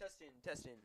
Testing, testing.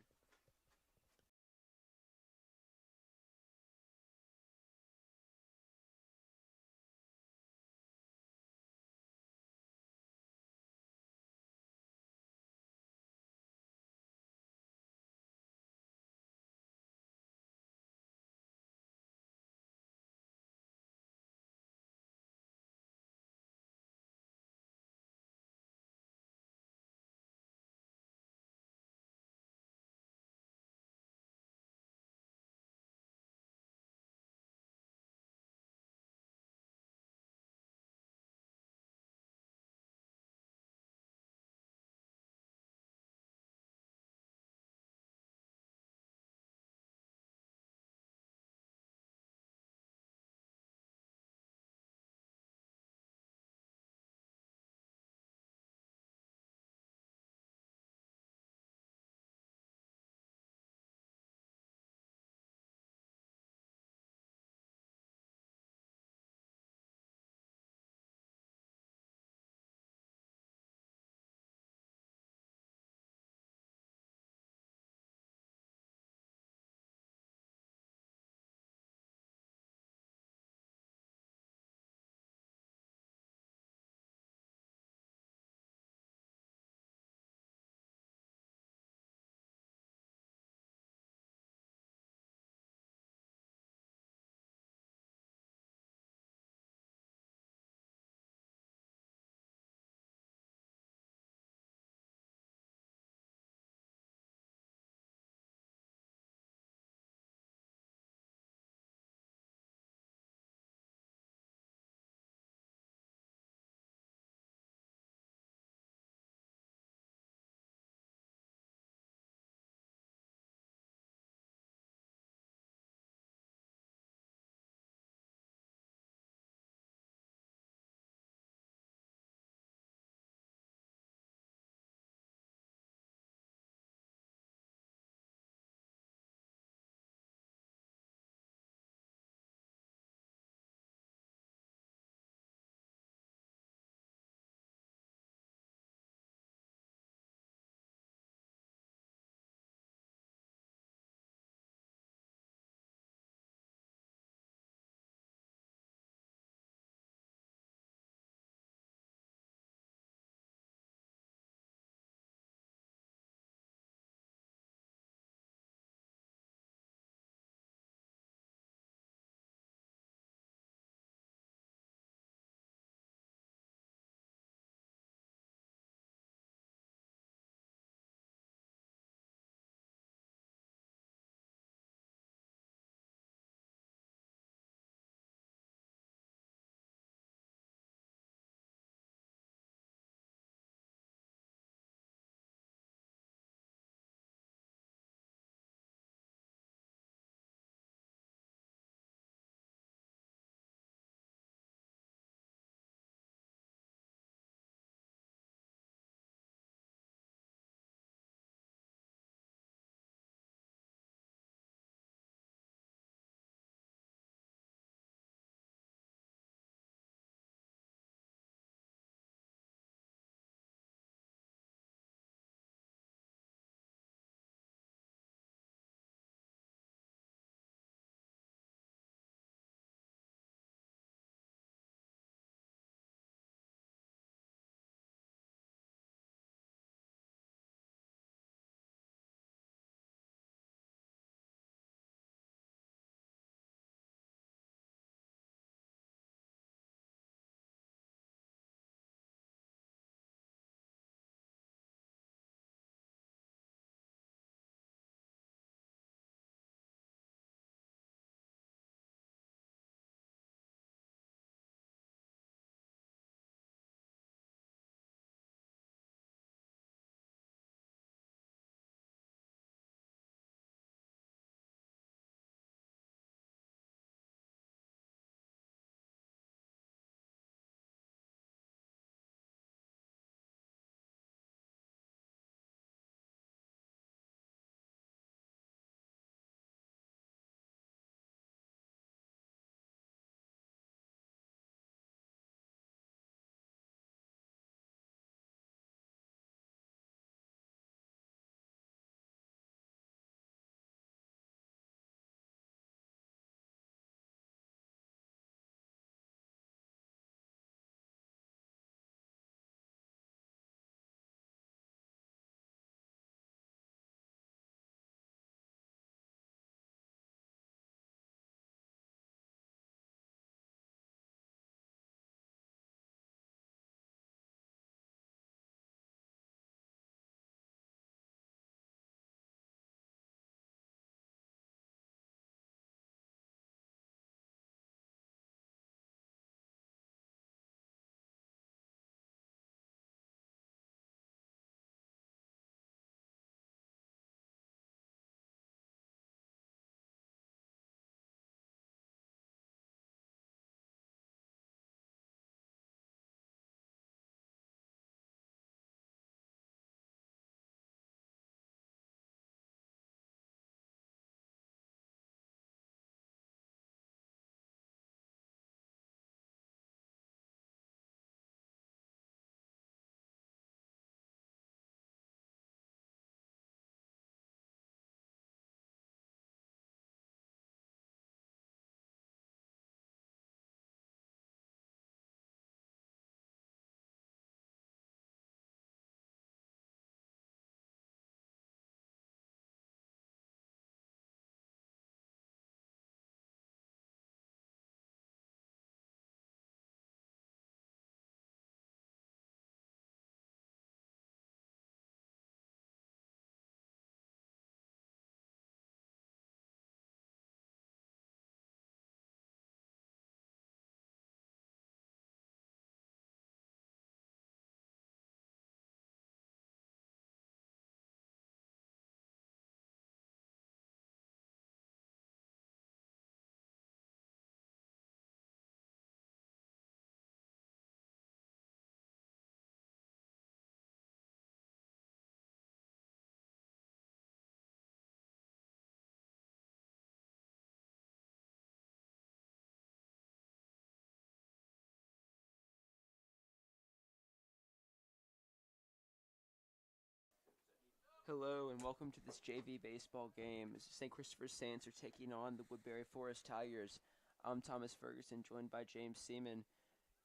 Hello and welcome to this JV baseball game. St. Christopher Saints are taking on the Woodberry Forest Tigers. I'm Thomas Ferguson, joined by James Seaman.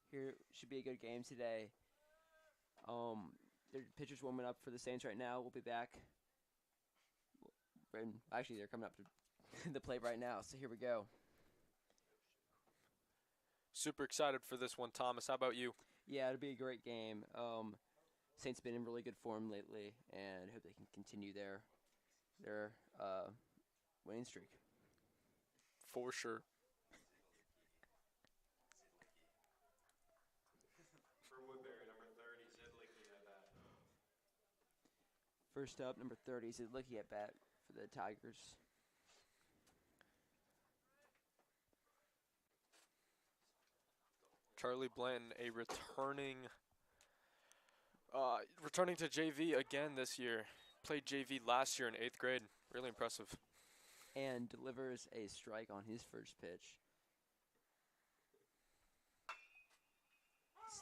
Here should be a good game today. Their pitchers warming up for the Saints right now. We'll be back. Actually, they're coming up to the plate right now. So here we go. Super excited for this one, Thomas. How about you? Yeah, it'll be a great game. Saints have been in really good form lately, and hope they can continue their winning streak. For sure. For Woodberry, number 30, Zed Licky at bat. First up, number 30 is Licky at bat for the Tigers. Charlie Blanton, a returning to JV again this year. Played JV last year in 8th grade. Really impressive. And delivers a strike on his first pitch.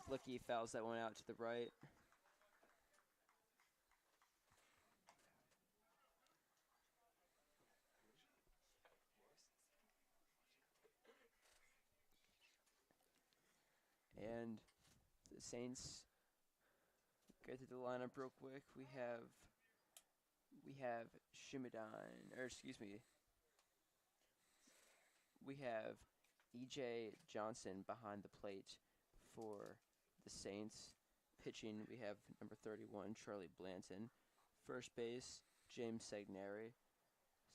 Slicky fouls that one out to the right. And the Saints go through the lineup real quick. We have Shimidan, or excuse me. We have E.J. Johnson behind the plate for the Saints. Pitching, we have number 31, Charlie Blanton. First base, James Segneri.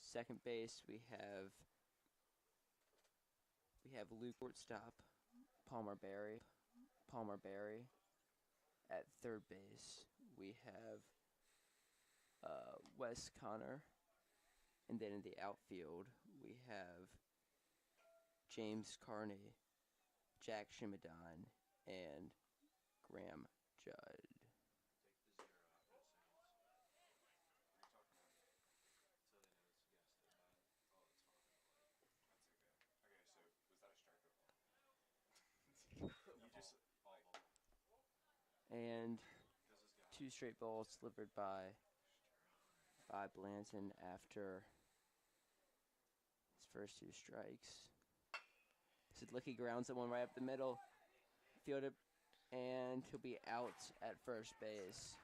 Second base, we have Luke shortstop, Palmer Berry. At third base, we have Wes Connor. And then in the outfield, we have James Carney, Jack Shimidan, and Graham Judd. And two straight balls delivered by Blanton after his first two strikes. Sidlicki grounds that one right up the middle. Fielded, and he'll be out at first base.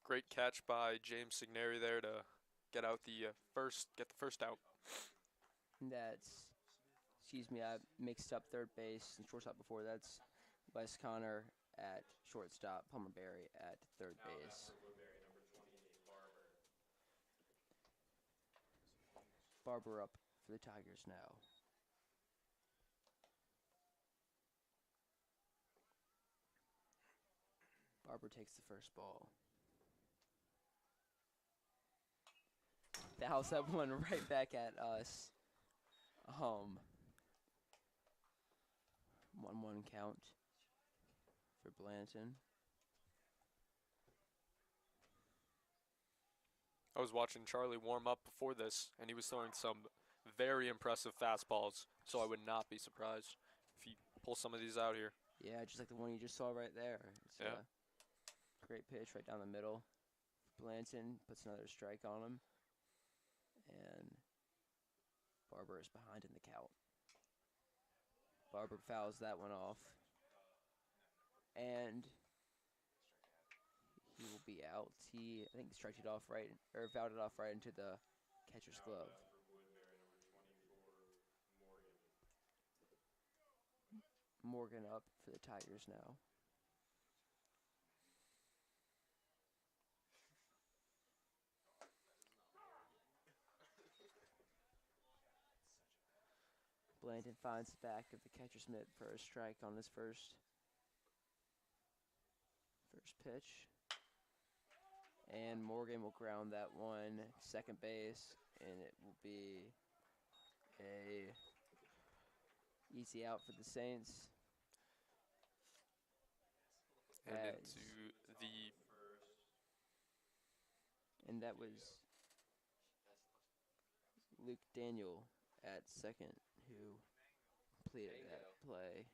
Great catch by James Signeri there to get the first out. And that's, excuse me, I mixed up third base and shortstop before. That's Wes Connor at shortstop, Palmer Berry at third base. Barber up for the Tigers now. Barber takes the first ball. Fouls that one right back at us. 1-1 count for Blanton. I was watching Charlie warm up before this, and he was throwing some very impressive fastballs, so I would not be surprised if he pulls some of these out here. Yeah, just like the one you just saw right there. It's a great pitch right down the middle. Blanton puts another strike on him. And Barber is behind in the count. Barber fouls that one off. And he will be out. I think struck it off right, or fouled it off right into the catcher's glove. Morgan up for the Tigers now. Blanton finds the back of the catcher's mitt for a strike on his first pitch. And Morgan will ground that one second base, and it will be a easy out for the Saints. And that was Luke Daniel at second who completed that play.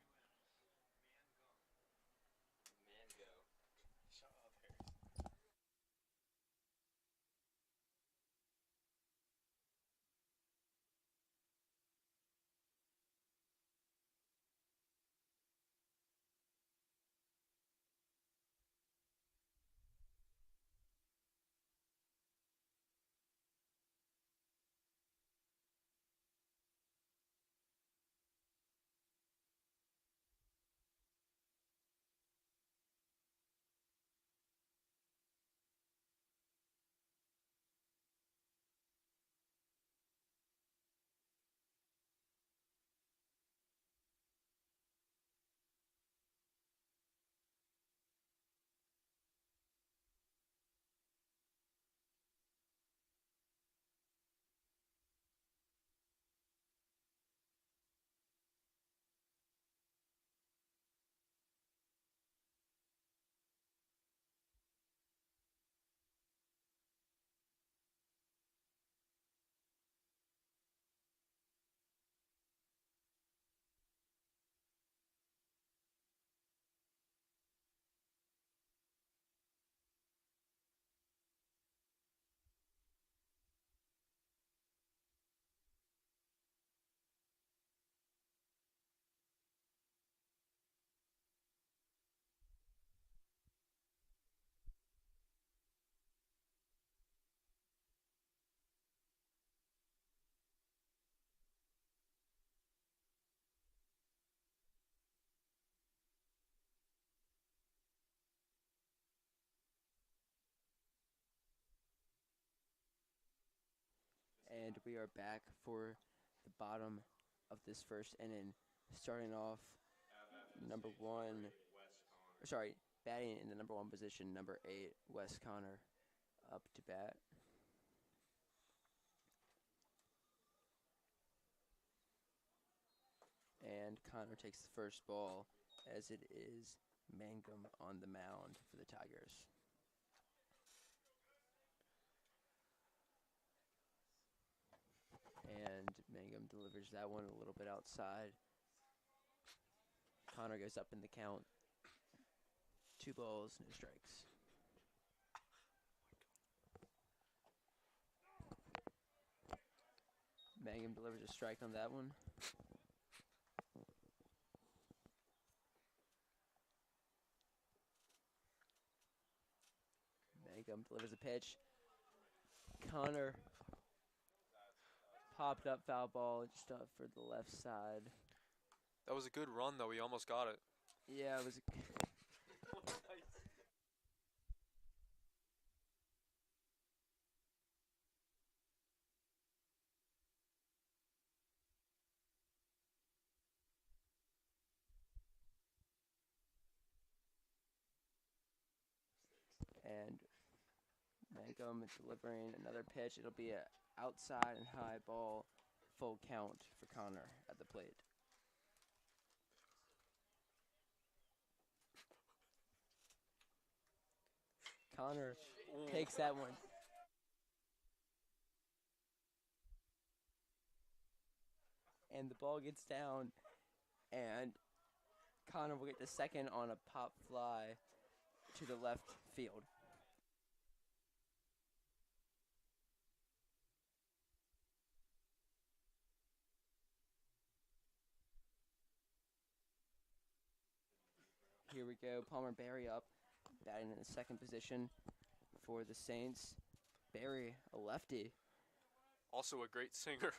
And we are back for the bottom of this first inning. Starting off, number one, batting in the number one position, number 8, Wes Connor, up to bat. And Connor takes the first ball, as it is Mangum on the mound for the Tigers. And Mangum delivers that one a little bit outside. Connor goes up in the count. 2 balls, no strikes. Mangum delivers a strike on that one. Mangum delivers a pitch. Connor popped up foul ball just up for the left side. That was a good run, though. He almost got it. Yeah, it was and Mangum delivering another pitch. It'll be a outside and high ball, full count for Connor at the plate. Connor takes that one. And the ball gets down, and Connor will get the second on a pop fly to the left field. Here we go. Palmer Berry up, batting in the second position for the Saints. Berry, a lefty. Also a great singer.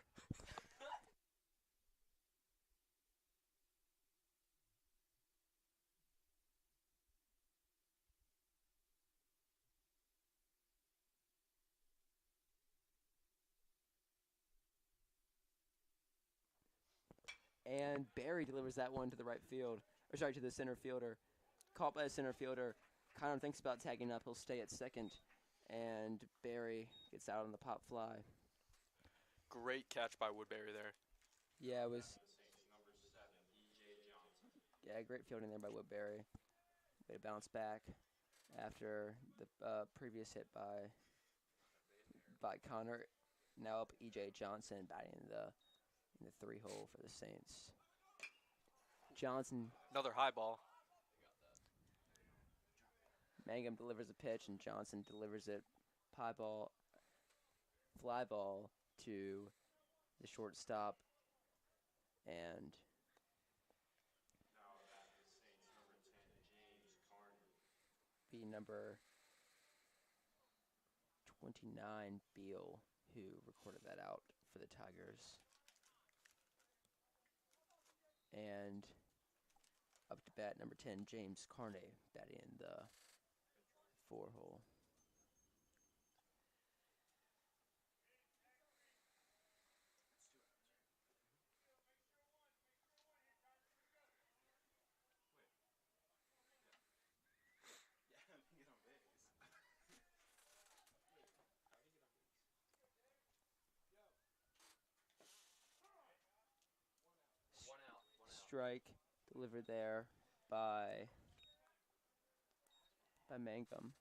And Berry delivers that one to the right field. To the center fielder. Caught by the center fielder. Connor thinks about tagging up. He'll stay at second. And Berry gets out on the pop fly. Great catch by Woodberry there. Yeah, it was. Number 7, E.J. Johnson. Yeah, great fielding there by Woodberry. Way to bounce back after the previous hit by Connor. Now up E.J. Johnson batting in the 3-hole for the Saints. Johnson. Another high ball. Mangum delivers a pitch, and Johnson delivers it. Fly ball to the shortstop. And Now back to the Saints, number 10, James Carney. be number 29, Beal, who recorded that out for the Tigers. And up to bat, number 10, James Carney, batting in the 4-hole. Strike delivered there by Mangum.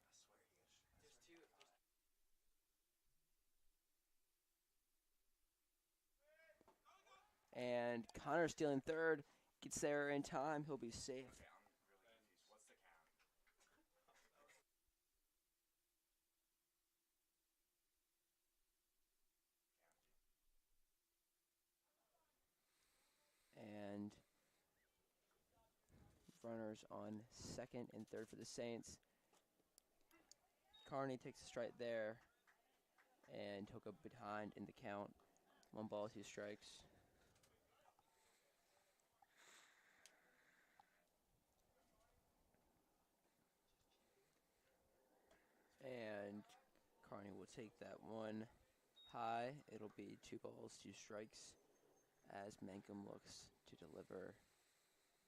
And Connor stealing third. Gets there in time. He'll be safe. What's the count? And runners on second and third for the Saints. Carney takes a strike there, and he'll go behind in the count. 1 ball, 2 strikes. And Carney will take that one high. It'll be 2 balls, 2 strikes as Mankum looks to deliver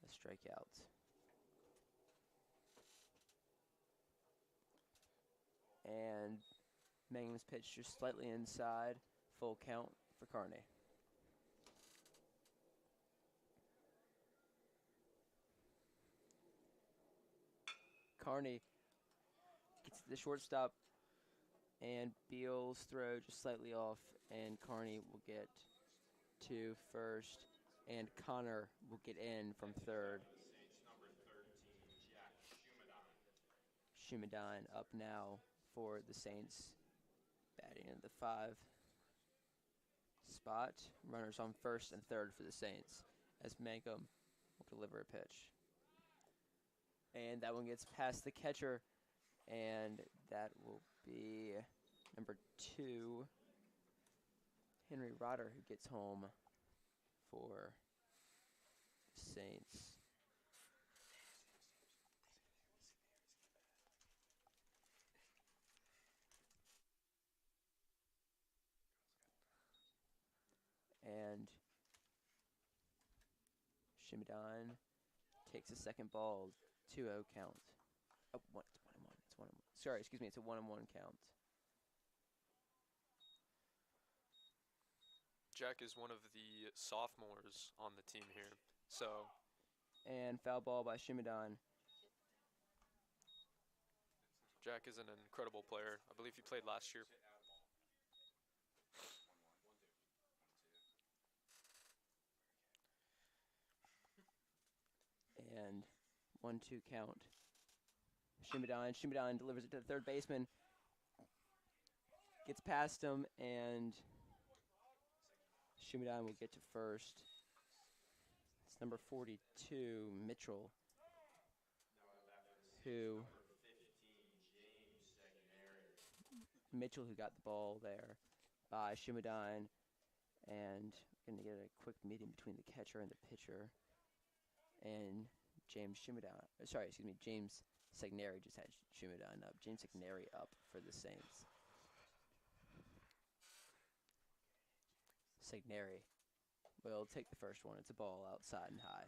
a strikeout. And Mangum's pitch just slightly inside, full count for Carney. Carney gets to the shortstop, and Beal's throw just slightly off, and Carney will get to first, and Connor will get in from third. Saints number 13, Jack Shumadine. Shumadine up now for the Saints, batting in the 5 spot. Runners on first and third for the Saints as Mangum will deliver a pitch. And that one gets past the catcher, and that will be number 2, Henry Rodder, who gets home for Saints. And Shumadine takes a second ball, 2-0 count. Oh, it's 1-1. It's 1-1. Sorry, excuse me. It's a 1-1 count. Jack is one of the sophomores on the team here, so. And foul ball by Shumadine. Jack is an incredible player. I believe he played last year. And 1-2 count. Shumadine delivers it to the third baseman. Gets past him, and Shumadine will get to first. It's number 42, Mitchell, who Mitchell who got the ball there by Shumadine, and going to get a quick meeting between the catcher and the pitcher. And James Segneri just had Shumadine up. James Segneri up for the Saints. Segneri will take the first one. It's a ball outside and high.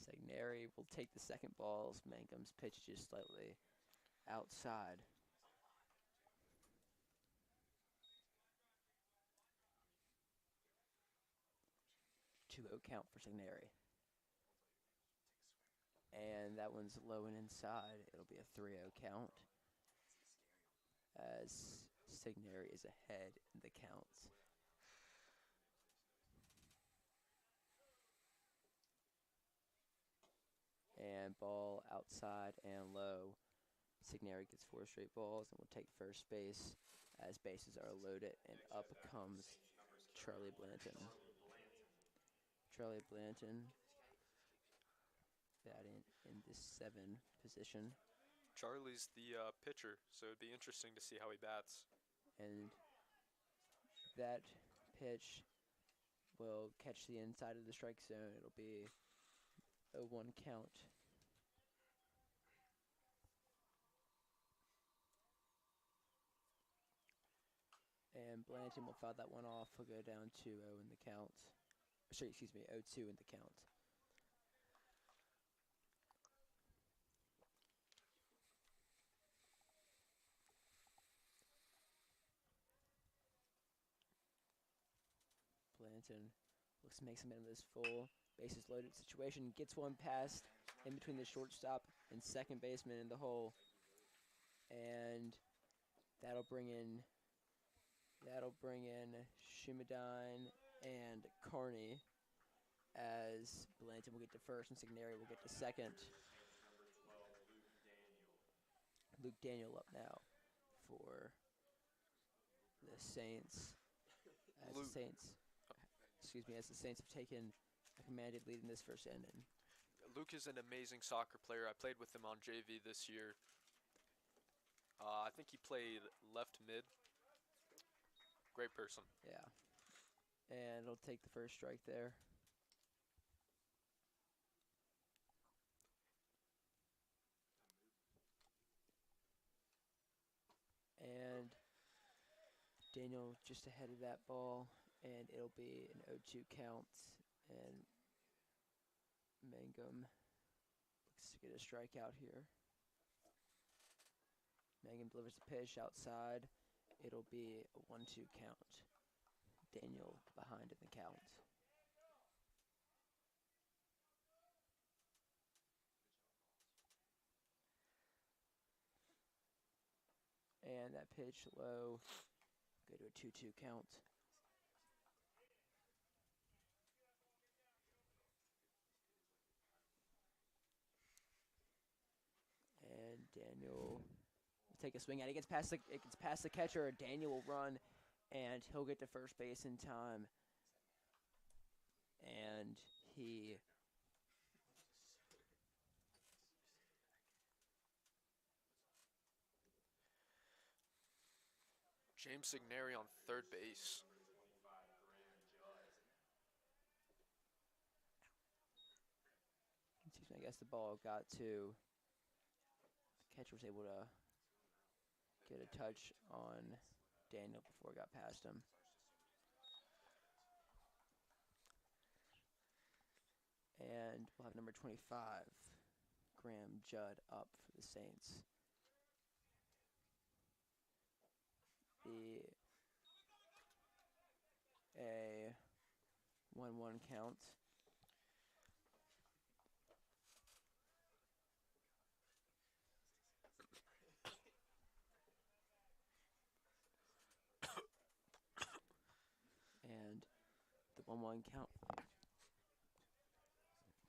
Segneri will take the second ball as Mangum's pitch just slightly outside. Two count for Segneri. And that one's low and inside. It'll be a 3-0 count as Segneri is ahead in the counts. And ball outside and low. Segneri gets 4 straight balls and will take first base as bases are loaded, and up comes Charlie Blanton. Charlie Blanton batting in the 7 position. Charlie's the pitcher, so it'd be interesting to see how he bats. And that pitch will catch the inside of the strike zone. It'll be a 1 count. And Blanton will foul that one off. He'll go down 2-0 in the count. Sorry, excuse me, 0-2 in the count. Blanton looks to make some of this full bases loaded situation. Gets one past in between the shortstop and second baseman in the hole. And that'll bring in Shumadine and Carney as Blanton will get to first and Segneri will get to second. Luke Daniel up now for the Saints. As the Saints have taken a commanded lead in this first inning. Luke is an amazing soccer player. I played with him on JV this year. I think he played left mid. Great person. Yeah. And he'll take the first strike there. Daniel just ahead of that ball, and it'll be an 0-2 count, and Mangum looks to get a strikeout here. Mangum delivers the pitch outside. It'll be a 1-2 count. Daniel behind in the count. And that pitch low, go to a 2-2 count. And Daniel will take a swing at it. It gets past the catcher. Daniel will run, and he'll get to first base in time. And he James Signeri on third base. I guess the ball got to. The catcher was able to get a touch on Daniel before it got past him. And we'll have number 25, Graham Judd, up for the Saints. A 1-1 count. And the 1-1 count.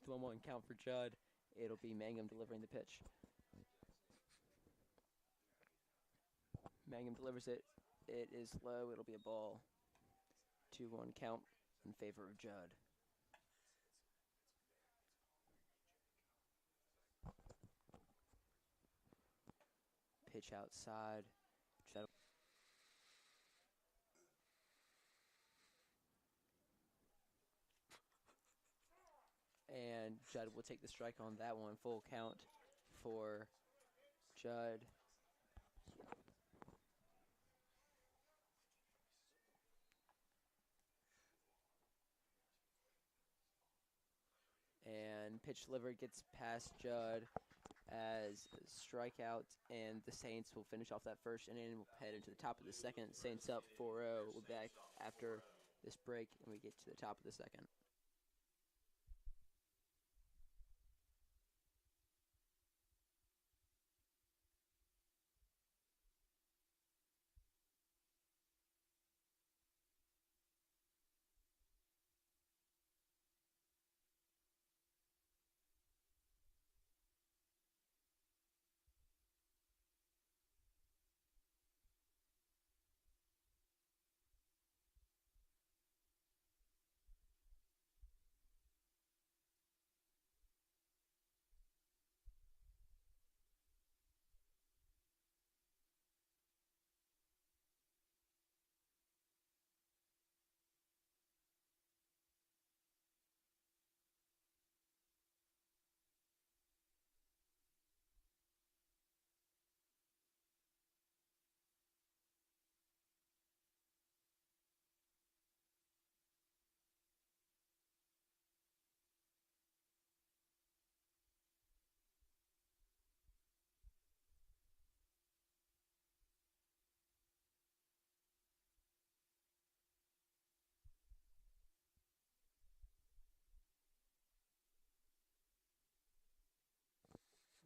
The 1-1 count for Judd. It'll be Mangum delivering the pitch. Mangum delivers it. It is low. It'll be a ball. 2-1 count in favor of Judd. Pitch outside. Judd. And Judd will take the strike on that one. Full count for Judd. And pitch delivered gets past Judd as a strikeout, and the Saints will finish off that first inning and we'll head into the top of the second. Saints up 4-0. We'll be back after this break and we get to the top of the second.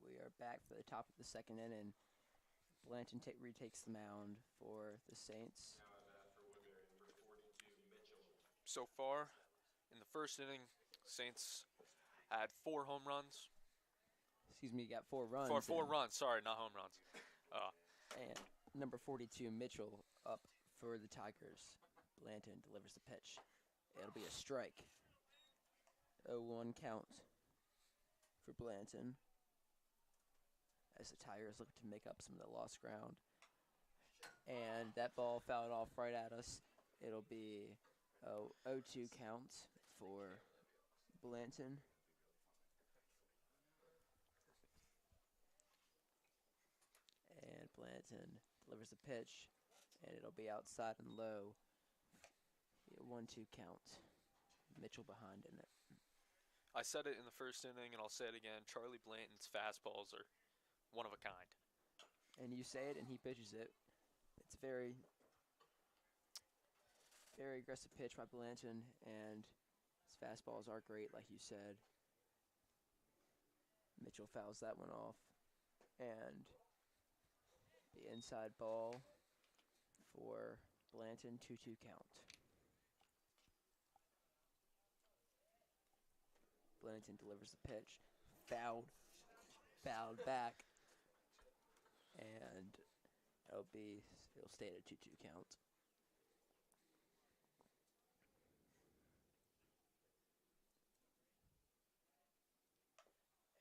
We are back for the top of the second inning. Blanton retakes the mound for the Saints. Now at bat for Woodberry, number 42, Mitchell. So far, in the first inning, Saints had 4 home runs. Excuse me, you got 4 runs. Four runs, sorry, not home runs. And number 42, Mitchell, up for the Tigers. Blanton delivers the pitch. It'll be a strike. 0-1 count for Blanton, as the Tigers look to make up some of the lost ground. And that ball fouled off right at us. It'll be a 0-2 count for Blanton. And Blanton delivers the pitch. and it'll be outside and low. 1-2 count. Mitchell behind in it. I said it in the first inning, and I'll say it again. Charlie Blanton's fastballs are one of a kind. And you say it, and he pitches it. It's very, very aggressive pitch by Blanton, and his fastballs are great, like you said. Mitchell fouls that one off, and the inside ball for Blanton, 2-2 count. Blanton delivers the pitch, fouled back, and it'll stay at a 2-2 count.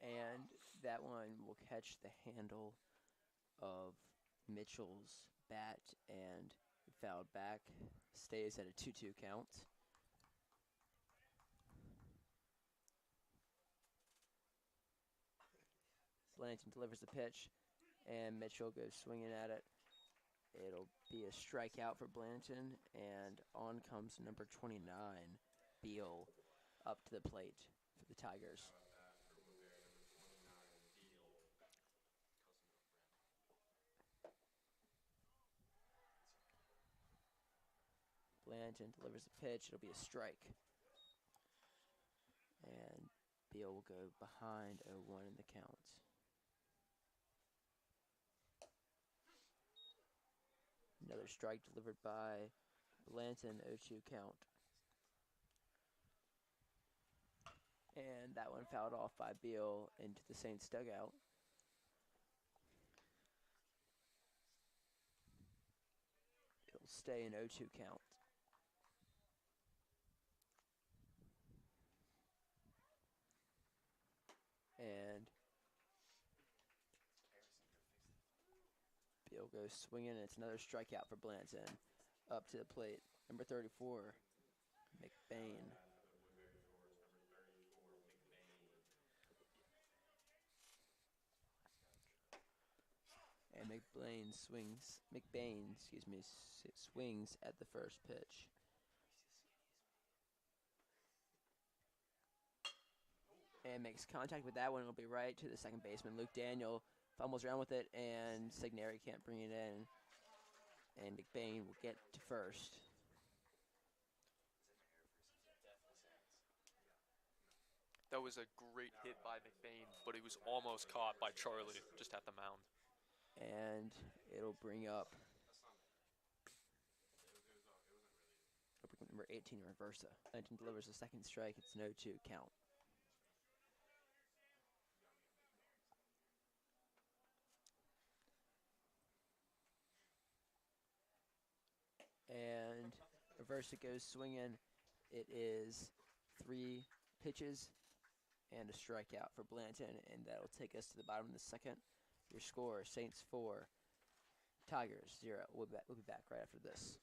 And that one will catch the handle of Mitchell's bat and fouled back. Stays at a 2-2 count. Blanton delivers the pitch, and Mitchell goes swinging at it. It'll be a strikeout for Blanton, and on comes number 29, Beal, up to the plate for the Tigers. How about that for Woodberry, number 29, Beal. Blanton delivers the pitch. It'll be a strike. And Beal will go behind 0-1 in the count. Another strike delivered by Blanton, 0-2 count. And that one fouled off by Beal into the Saints dugout. It'll stay in 0-2 count. And Beal goes swinging, and it's another strikeout for Blanton. Up to the plate, number 34, McBain. And McBain swings at the first pitch. And makes contact with that one. It'll be right to the second baseman. Luke Daniel fumbles around with it, and Signeri can't bring it in. And McBain will get to first. That was a great hit by McBain, but he was almost caught by Charlie just at the mound. And it'll bring up number 18, Reversa. Blanton delivers a second strike. It's an 0-2 count. And Reversa goes swinging. It is 3 pitches and a strikeout for Blanton, and that'll take us to the bottom of the second. Your score, Saints 4, Tigers 0. We'll be back right after this.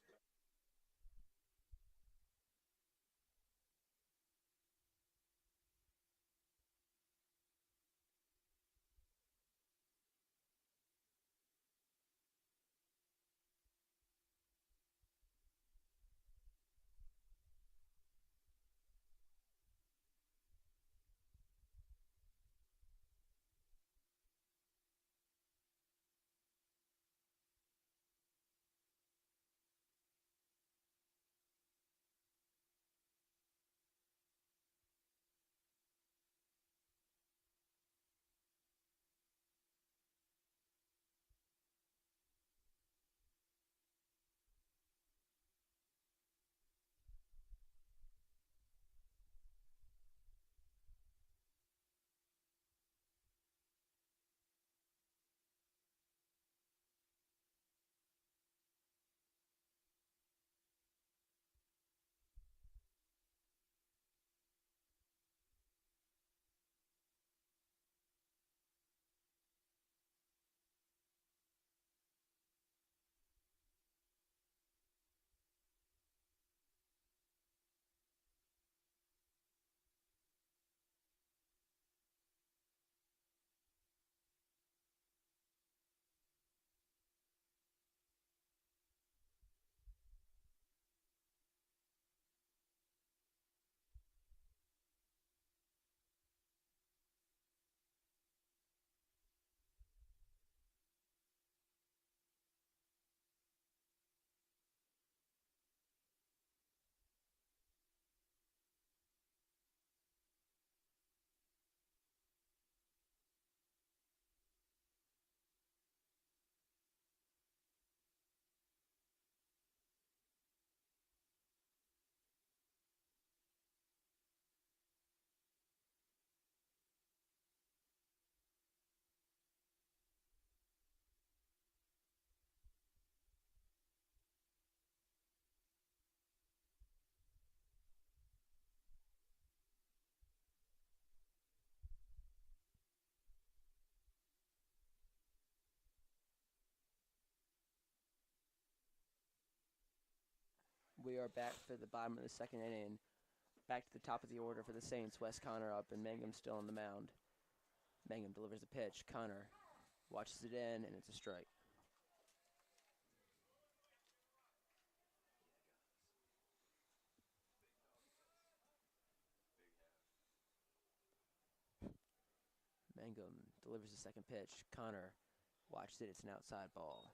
We are back for the bottom of the second inning. Back to the top of the order for the Saints. Wes Connor up, and Mangum still on the mound. Mangum delivers the pitch. Connor watches it in, and it's a strike. Mangum delivers the second pitch. Connor watches it. It's an outside ball.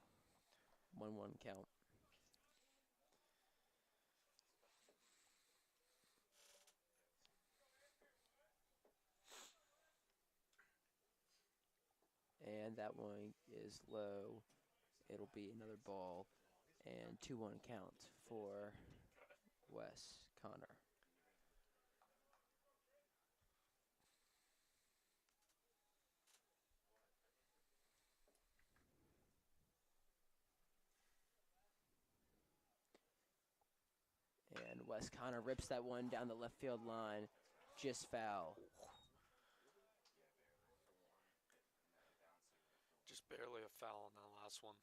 1-1 count. And that one is low. It'll be another ball. And 2-1 count for Wes Connor. And Wes Connor rips that one down the left field line. Just foul. Just barely a foul on that last one.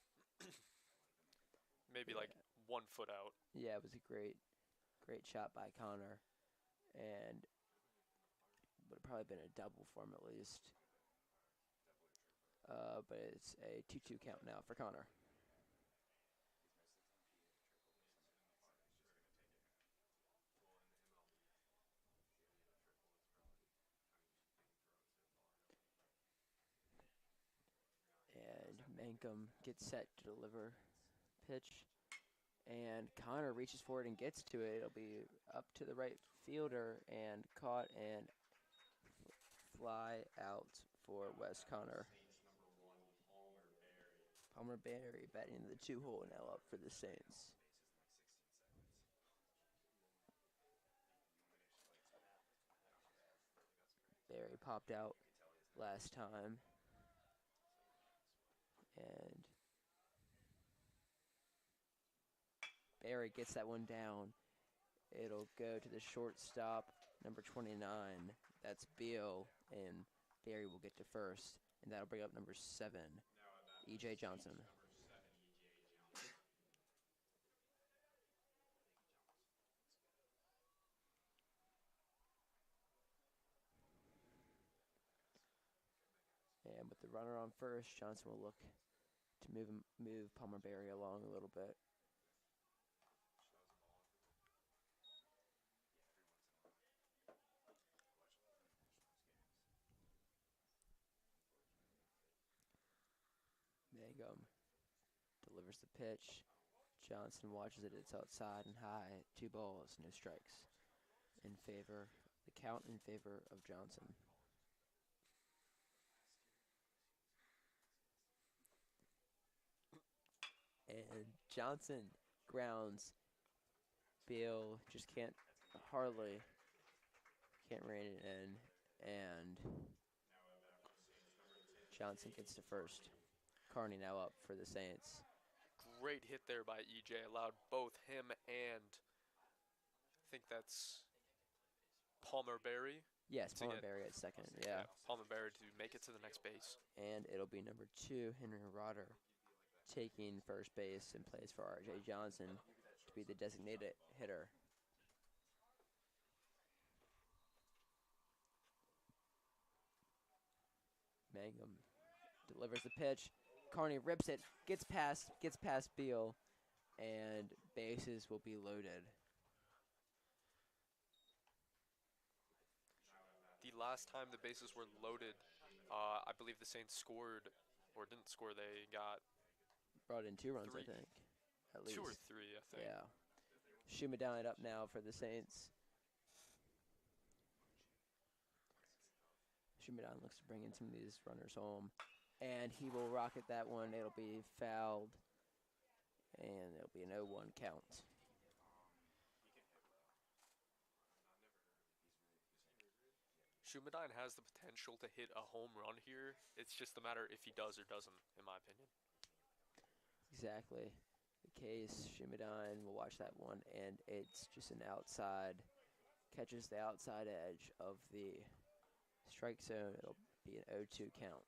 Maybe like 1 foot out. Yeah, it was a great shot by Connor. And would have probably been a double for him at least. But it's a 2-2 count now for Connor. And Mangum gets set to deliver pitch. And Connor reaches forward and gets to it. It'll be up to the right fielder and caught and fly out for Wes Connor. Palmer Berry batting into the 2-hole now up for the Saints. Berry popped out last time. And Berry gets that one down. It'll go to the shortstop, number 29. That's Beal, and Berry will get to first. And that'll bring up number 7, E.J. Johnson. And with the runner on first, Johnson will look to move Palmer Berry along a little bit. Mangum delivers the pitch. Johnson watches it. It's outside and high. 2 balls, no strikes. The count in favor of Johnson. And Johnson grounds. Beal just can't rein it in. And Johnson gets to first. Carney now up for the Saints. Great hit there by EJ. Allowed both him and I think that's Palmer Berry. Yes, Palmer Berry at second. Yeah. Palmer Berry to make it to the next base. And it'll be number 2, Henry Rotter, taking first base in place for R.J. Johnson to be the designated hitter. Mangum delivers the pitch. Carney rips it, gets past Beal, and bases will be loaded. The last time the bases were loaded, I believe the Saints scored, or didn't score, they got brought in 2 runs, 3. I think. At least. 2 or 3, I think. Yeah. Shumadine up now for the Saints. Shumadine looks to bring in some of these runners home. And he will rocket that one. It'll be fouled. And it'll be an 0-1 count. Shumadine has the potential to hit a home run here. It's just a matter if he does or doesn't, in my opinion. Exactly. The case, Shumadine will watch that one, and it's just an outside, catches the outside edge of the strike zone. It'll be an 0-2 count.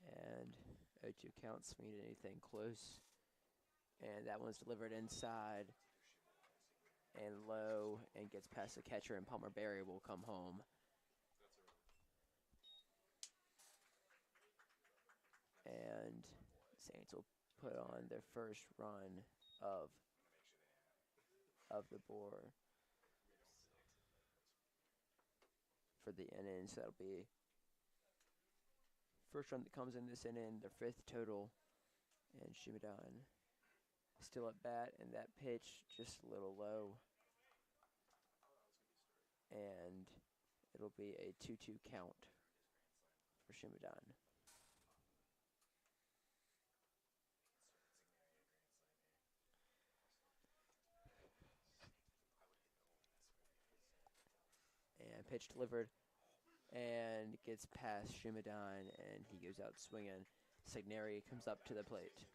And 0-2 counts mean anything close And that one's delivered inside and low and gets past the catcher, and Palmer Berry will come home. And Saints will put on their first run of the board for the inning. So that'll be first run that comes in this inning, their 5th total. And Shimadon still at bat, and that pitch just a little low. And it'll be a 2-2 count for Shimadon. And pitch delivered and gets past Shimadon, and he goes out swinging. Signeri comes up to the plate.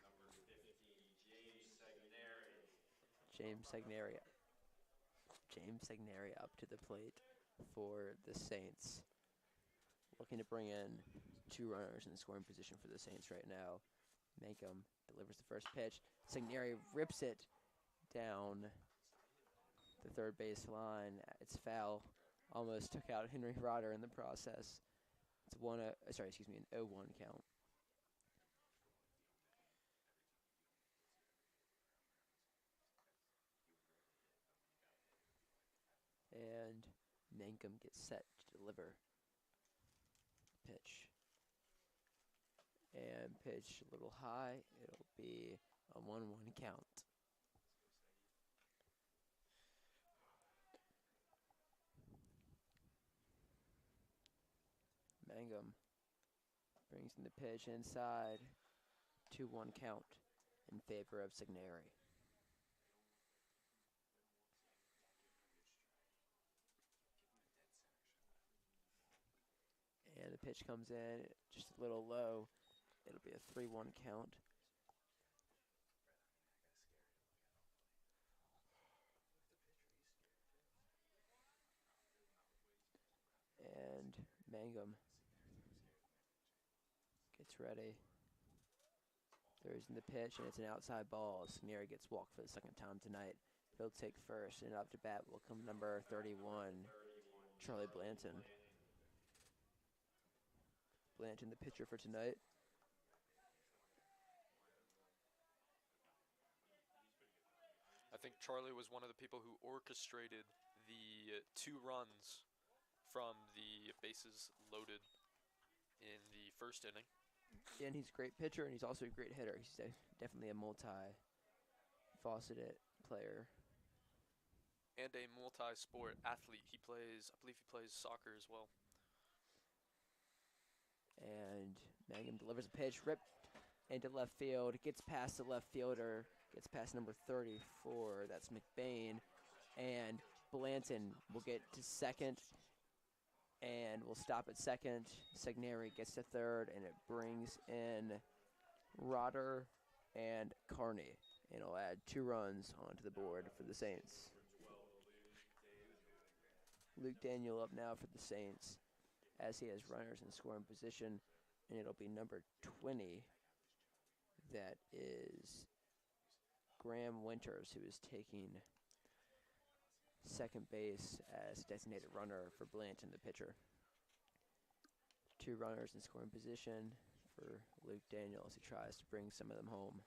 James Signeri up to the plate for the Saints. Looking to bring in 2 runners in scoring position for the Saints right now. Mankum delivers the first pitch. Signeri rips it down the third base line. It's foul. Almost took out Henry Rotter in the process. It's an 0-1 count. And Mankum gets set to deliver the pitch. And pitch a little high. It'll be a 1-1 count. Mangum brings in the pitch inside. 2-1 count in favor of Signeri. And the pitch comes in just a little low. It'll be a 3-1 count. And Mangum gets ready. Throws in the pitch, and it's an outside ball. Signeri gets walked for the 2nd time tonight. He'll take first, and up to bat will come number 31, Charlie Blanton. Blanton, the pitcher for tonight. I think Charlie was one of the people who orchestrated the 2 runs from the bases loaded in the 1st inning. And he's a great pitcher, and he's also a great hitter. He's definitely a multi-faceted player. And a multi-sport athlete. I believe he plays soccer as well. And Mangum delivers a pitch, ripped into left field, gets past the left fielder, gets past number 34, that's McBain, and Blanton will get to second, and will stop at second. Signeri gets to third, and it brings in Rotter and Carney, and it'll add 2 runs onto the board for the Saints. Luke Daniel up now for the Saints, as he has runners in scoring position, and it'll be number 20. That is Graham Winters, who is taking second base as designated runner for Blanton, the pitcher. 2 runners in scoring position for Luke Daniels, who tries to bring some of them home.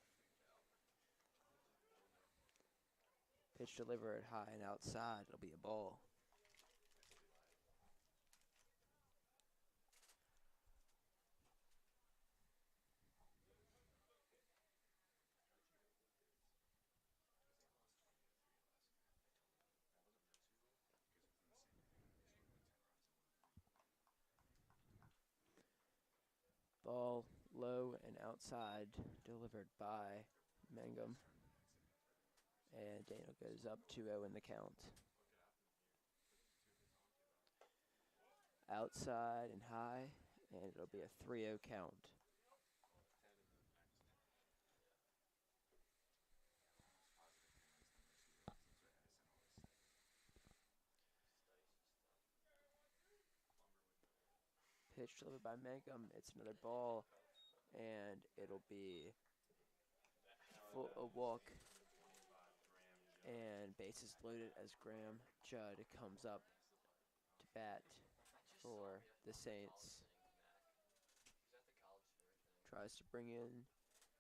Pitch delivered high and outside. It'll be a ball. Ball low and outside, delivered by Mangum. And Daniel goes up 2-0 in the count. Outside and high, and it'll be a 3-0 count. Pitch delivered by Mangum. It's another ball, and it'll be a walk, and bases loaded as Graham Judd comes up to bat for the Saints. Tries to bring in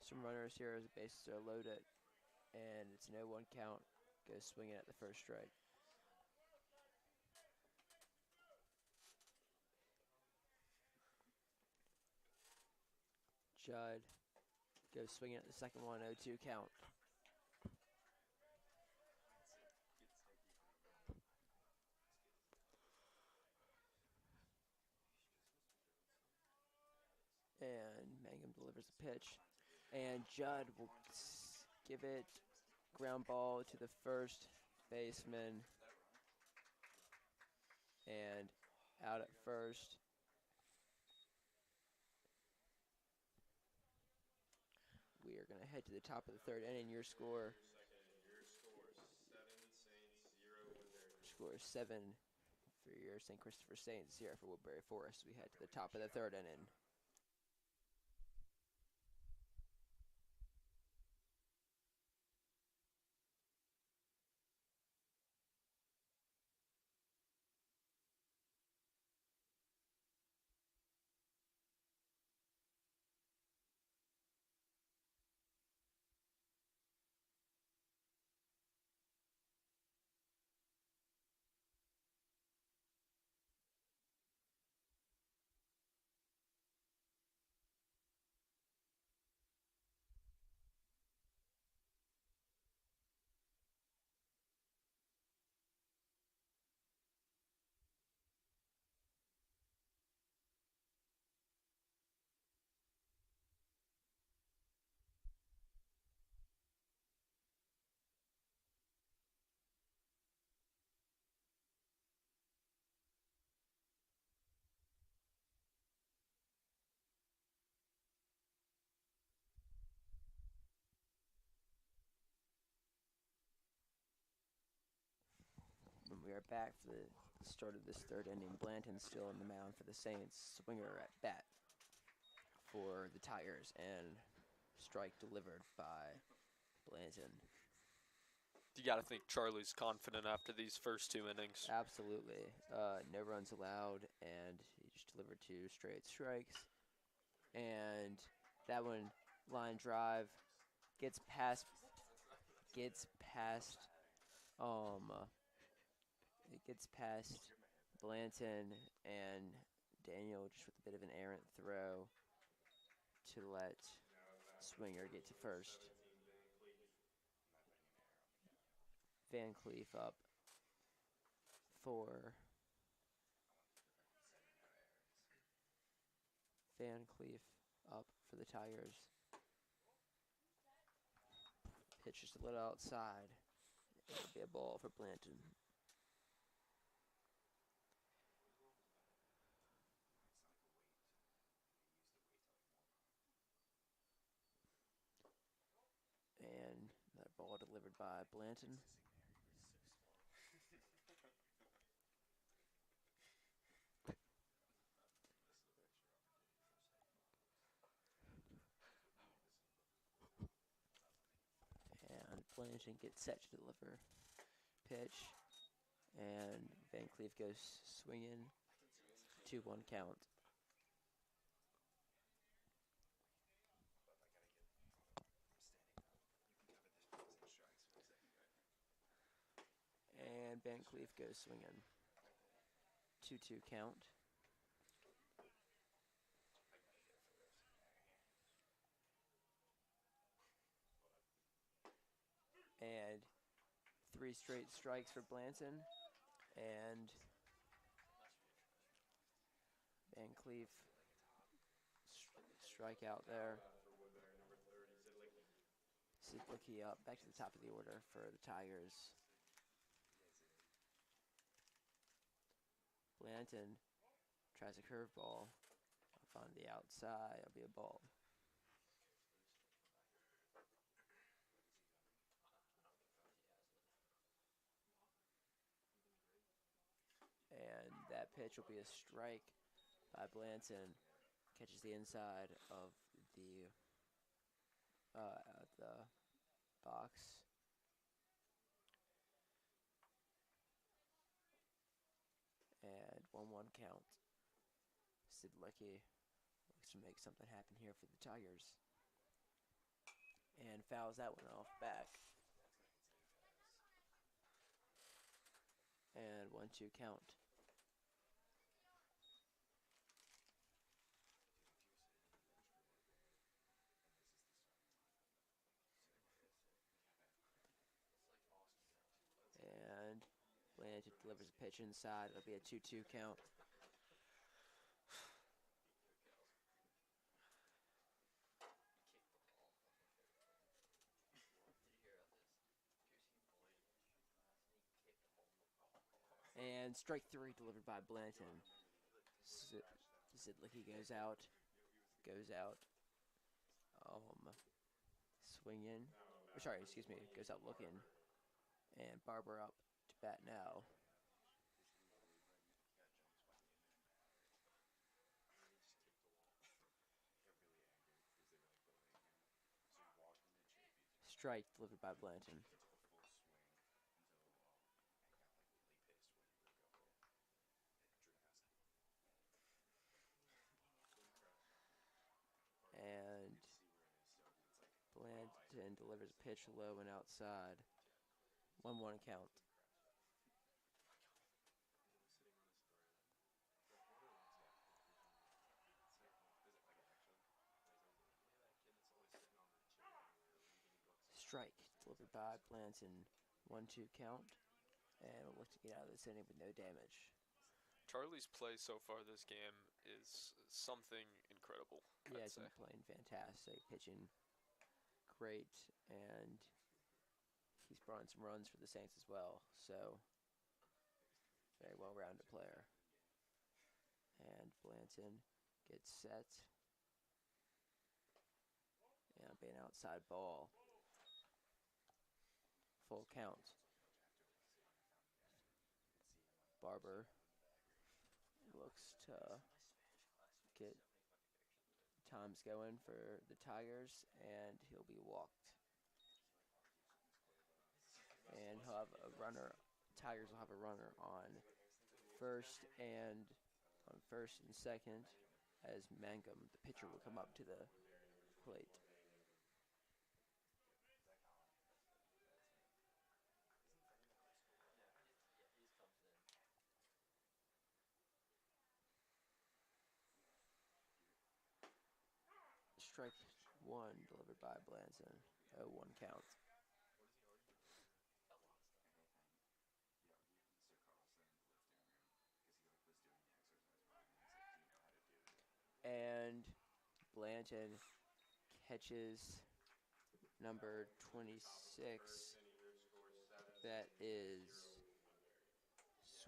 some runners here as the bases are loaded, and it's no 1 count. Goes swinging at the first strike. Judd goes swinging at the second one, 0-2 count. And Mangum delivers the pitch. And Judd will give it ground ball to the first baseman. And out at first. We are going to head to the top of the third inning. Your score. Your score 7 Saints, 0 Woodberry. Score 7 for your St. Christopher Saints, 0 for Woodberry Forest. We head to the top of the third inning. When we are back for the start of this third inning, Blanton's still on the mound for the Saints. Swinger at bat for the Tigers, and strike delivered by Blanton. You got to think Charlie's confident after these first 2 innings. Absolutely. No runs allowed, and he just delivered 2 straight strikes. And that one, line drive, gets past Blanton, and Daniel just with a bit of an errant throw to let Swinger get to first. Van Cleef up for the Tigers. Pitch just a little outside. It'll be a ball for Blanton. And that ball delivered by Blanton. And Blanton gets set to deliver pitch. And Van Cleef goes swinging. 2-1 count. And Van Cleef goes swinging. 2-2 count. And 3 straight strikes for Blanton. And Van Cleef strike out there. Sidlicki up, back to the top of the order for the Tigers. Blanton tries a curveball up on the outside. It'll be a ball. And that pitch will be a strike by Blanton. Catches the inside of the 1 count. Sid Licky looks to make something happen here for the Tigers. And fouls that one off back. And 1-2 count. And Blanchard delivers a pitch inside. It'll be a 2-2 count. And strike 3 delivered by Blanton. Zidlicky goes out. Swinging. Sorry, excuse me. Goes out looking. And Barber up to bat now. Strike delivered by Blanton. And Blanton delivers a pitch low and outside. 1-1 count. Strike delivered by Blanton. 1-2 count. And we'll look to get out of this inning with no damage. Charlie's play so far this game is something incredible. Yeah, he's been playing fantastic, pitching great, and he's brought in some runs for the Saints as well. So, very well-rounded player. And Blanton gets set. And it'll be an outside ball. Full count. Barber looks to get times going for the Tigers, and he'll be walked. And he'll have a runner. Tigers will have a runner on first and second, as Mangum, the pitcher, will come up to the plate. Strike 1 delivered by Blanton. 0-1 count. And Blanton catches number 26. That is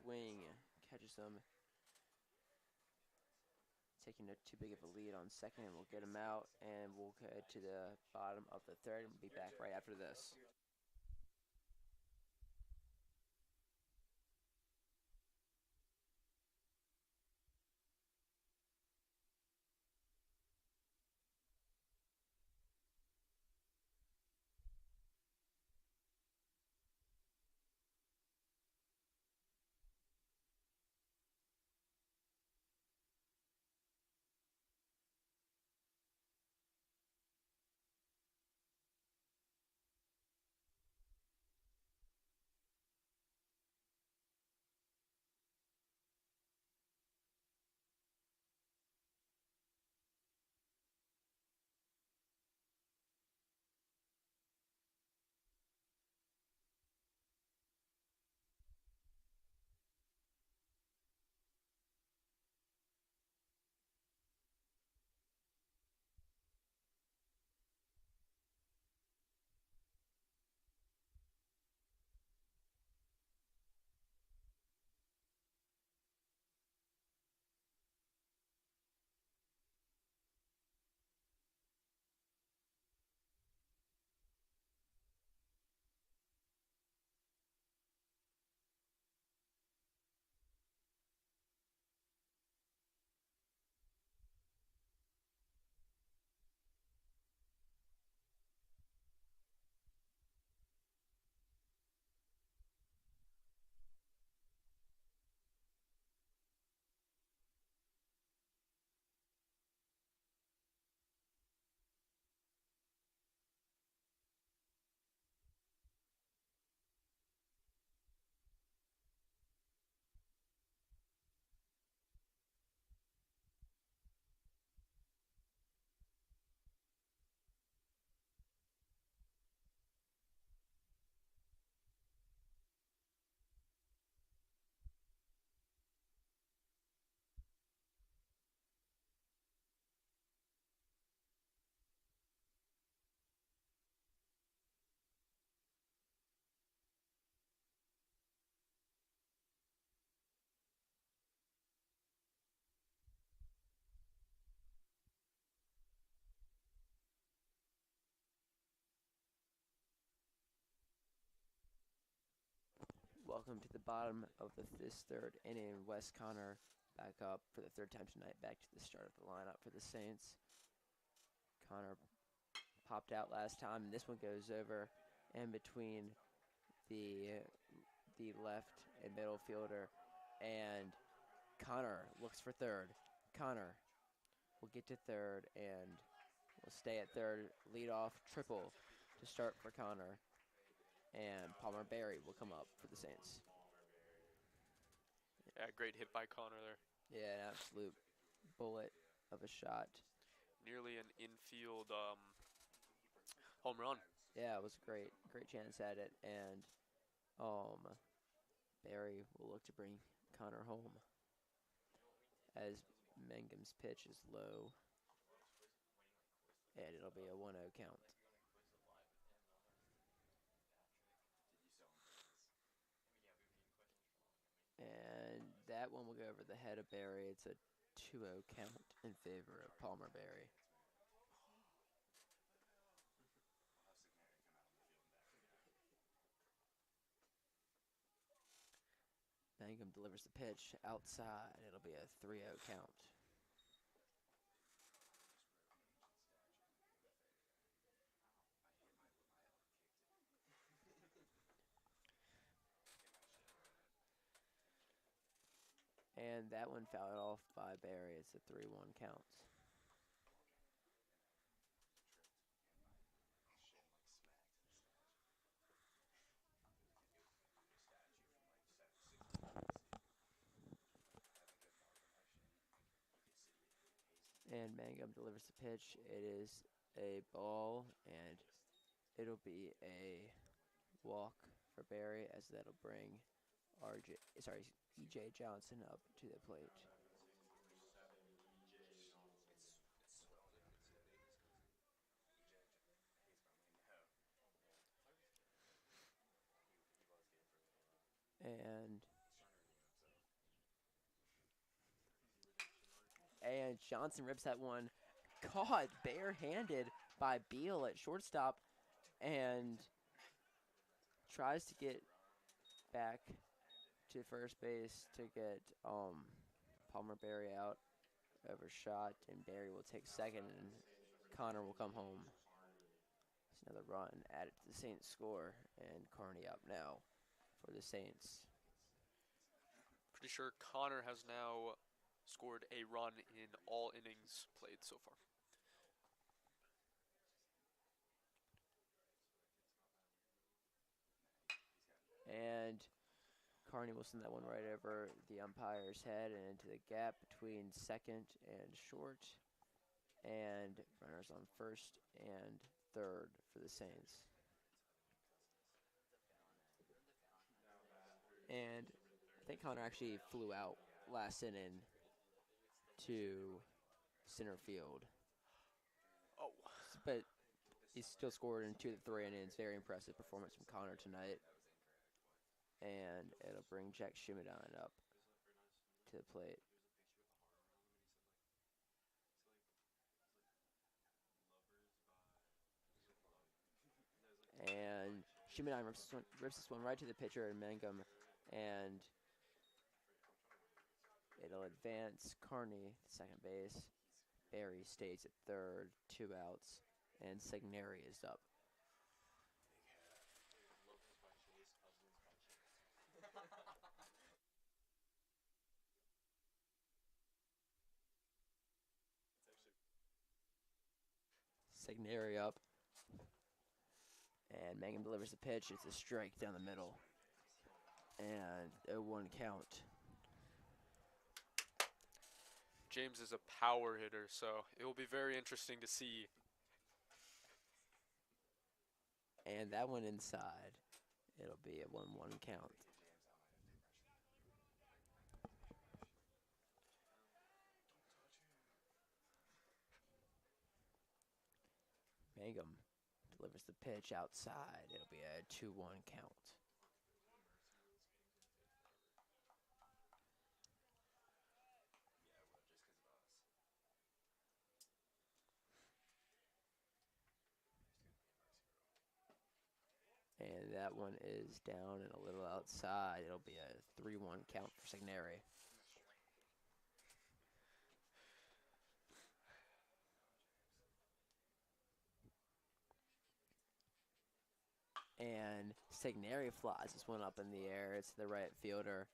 Swing. Catches them. Taking too big of a lead on second, and we'll get him out, and we'll head to the bottom of the third, and we'll be back right after this. Welcome to the bottom of this third inning. Wes Connor back up for the third time tonight, back to the start of the lineup for the Saints. Connor popped out last time, and this one goes over in between the left and middle fielder, and Connor looks for third. Connor will get to third and will stay at third. Leadoff triple to start for Connor, and Palmer Berry will come up for the Saints. Yeah, great hit by Connor there. Yeah, an absolute bullet of a shot. Nearly an infield home run. Yeah, it was a great chance at it, and Berry will look to bring Connor home as Mangum's pitch is low, and it'll be a 1-0 count. And that one will go over the head of Berry. It's a 2-0 count in favor of Palmer Berry. Mangum delivers the pitch outside. It'll be a 3-0 count. And that one fouled off by Berry. It's a 3-1 count. And Mangum delivers the pitch. It is a ball, and it'll be a walk for Berry, as that'll bring E.J. Johnson up to the plate. And Johnson rips that one, caught barehanded by Beal at shortstop, and tries to get back to first base to get Palmer Berry out. Overshot, and Berry will take second, and Connor will come home. It's another run added to the Saints score, and Carney up now for the Saints. Pretty sure Connor has now scored a run in all innings played so far. And Carney will send that one right over the umpire's head and into the gap between second and short. And runners on first and third for the Saints. And I think Connor actually flew out last inning to center field. Oh. But he still scored in 2 of the 3 innings. Very impressive performance from Connor tonight. And it'll bring Jack Shumadine up to the plate. And Shumadine rips this one right to the pitcher in Mangum, and it'll advance Carney to second base. Berry stays at third, 2 outs, and Signeri is up. Signeri up. And Mangum delivers the pitch. It's a strike down the middle. And a 1 count. James is a power hitter, so it will be very interesting to see. And that one inside. It'll be a 1-1 count. Mangum delivers the pitch outside. It'll be a 2-1 count. And that one is down and a little outside. It'll be a 3-1 count for Signeri. And Signeri flies this one up in the air. It's the right fielder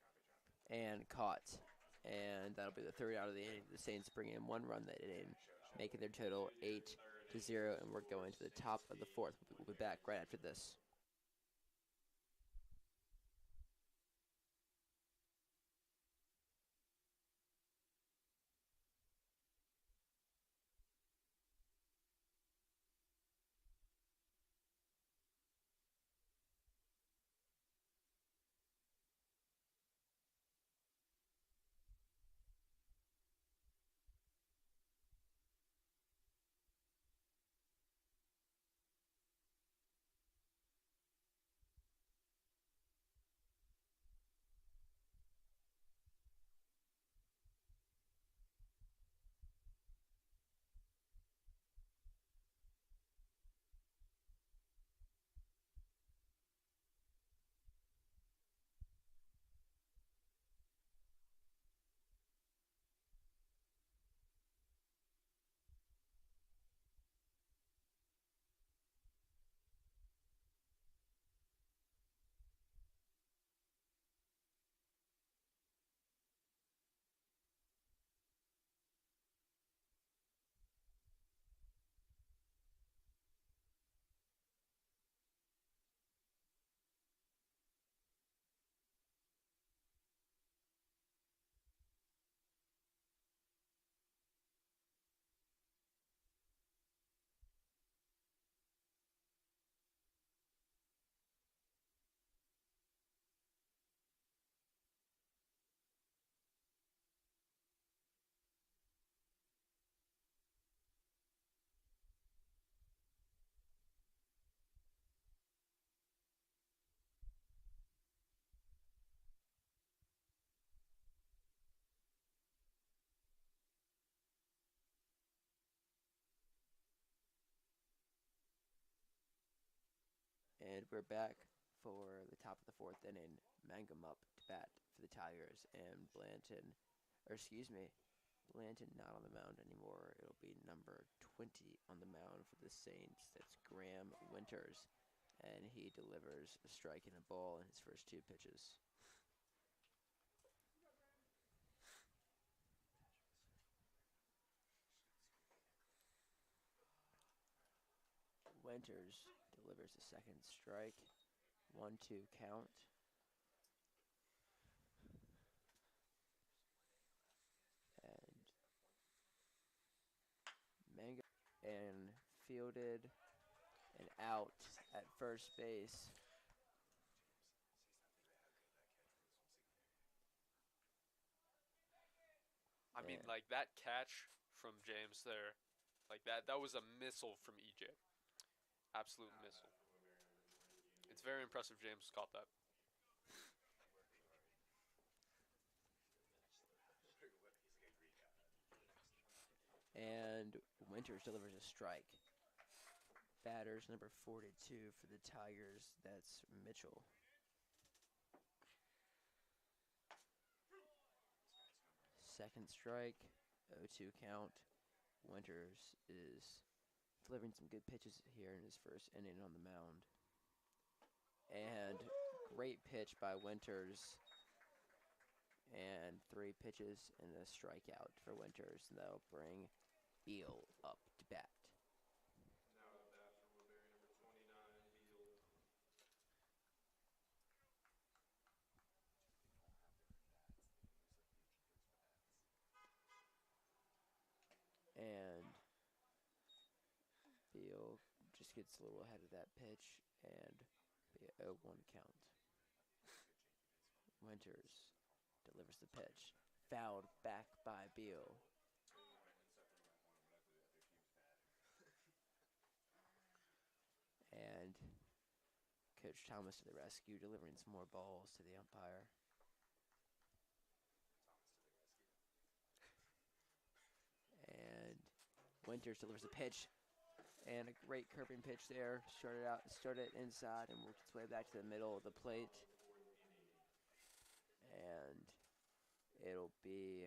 and caught. And that'll be the third out of the inning. The Saints bring in 1 run that inning, making their total 8-0, and we're going to the top of the 4th. We'll be back right after this. And we're back for the top of the 4th inning. Mangum up to bat for the Tigers, and Blanton not on the mound anymore. It'll be number 20 on the mound for the Saints. That's Graham Winters, and he delivers a strike and a ball in his first 2 pitches. Winters delivers a second strike. 1-2 count. And Mangum and fielded and out at first base. I mean, like, that catch from James there, like, that was a missile from EJ. Absolute missile. It's very impressive James caught that. And Winters delivers a strike. Batters number 42 for the Tigers. That's Mitchell. Second strike, 0-2 count. Winters is delivering some good pitches here in his first inning on the mound. And great pitch by Winters. And 3 pitches and a strikeout for Winters. And that'll bring Beal up to bat. Now at bat for Woodberry, number 29, Beal. And Beal just gets a little ahead of that pitch and be a 0-1 count. Winters delivers the pitch. Fouled back by Beal. And Coach Thomas to the rescue, delivering some more balls to the umpire. And Winters delivers the pitch. And a great curving pitch there. Started inside and worked its way back to the middle of the plate. And that'll be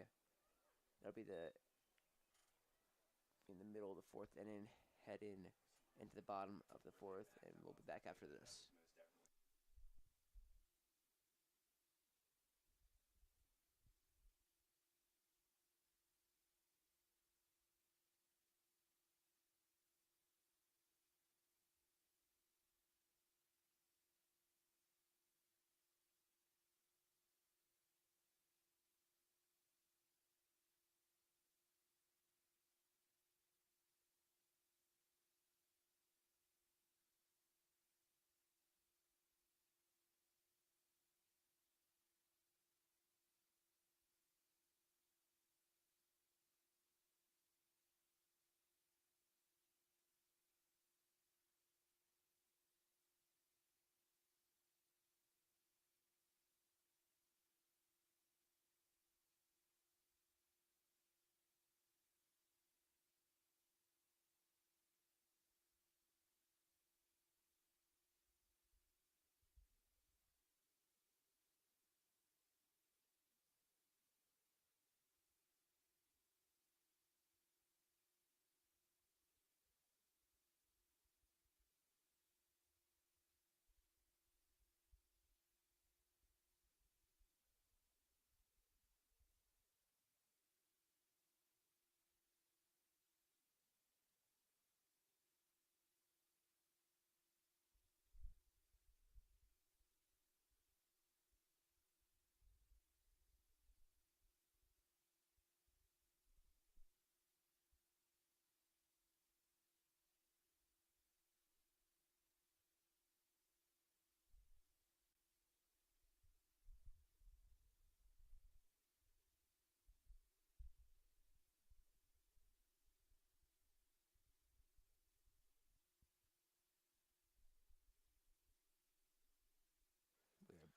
in the middle of the fourth inning, heading into the bottom of the fourth, and we'll be back after this.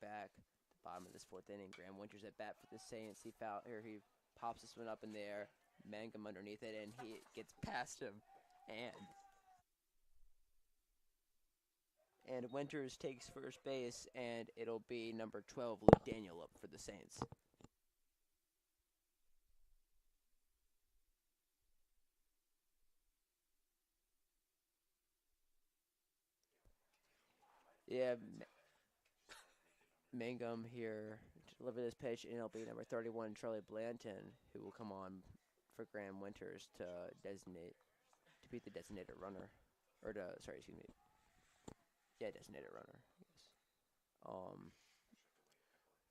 We're back at the bottom of this fourth inning. Graham Winters at bat for the Saints. He pops this one up in the air. Mangum underneath it, and he gets past him, and Winters takes first base, and it'll be number 12, Luke Daniel, up for the Saints. Yeah, Mangum here to deliver this pitch, and it'll be number 31, Charlie Blanton, who will come on for Graham Winters to be the designated runner, designated runner. Yes.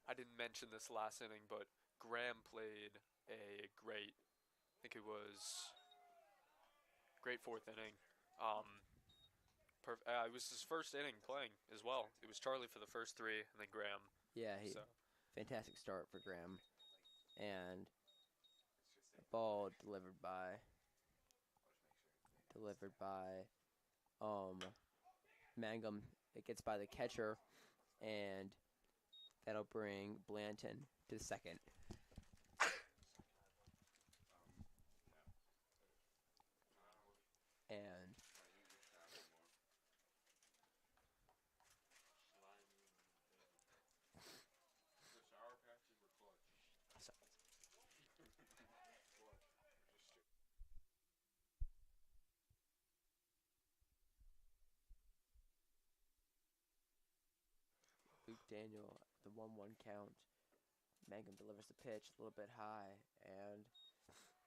I didn't mention this last inning, but Graham played a great, I think it was great fourth inning. It was his first inning playing as well. It was Charlie for the first three, and then Graham. Yeah, fantastic start for Graham, and a ball delivered by Mangum. It gets by the catcher, and that'll bring Blanton to second. And Luke Daniel, the 1-1 count. Mangum delivers the pitch a little bit high, and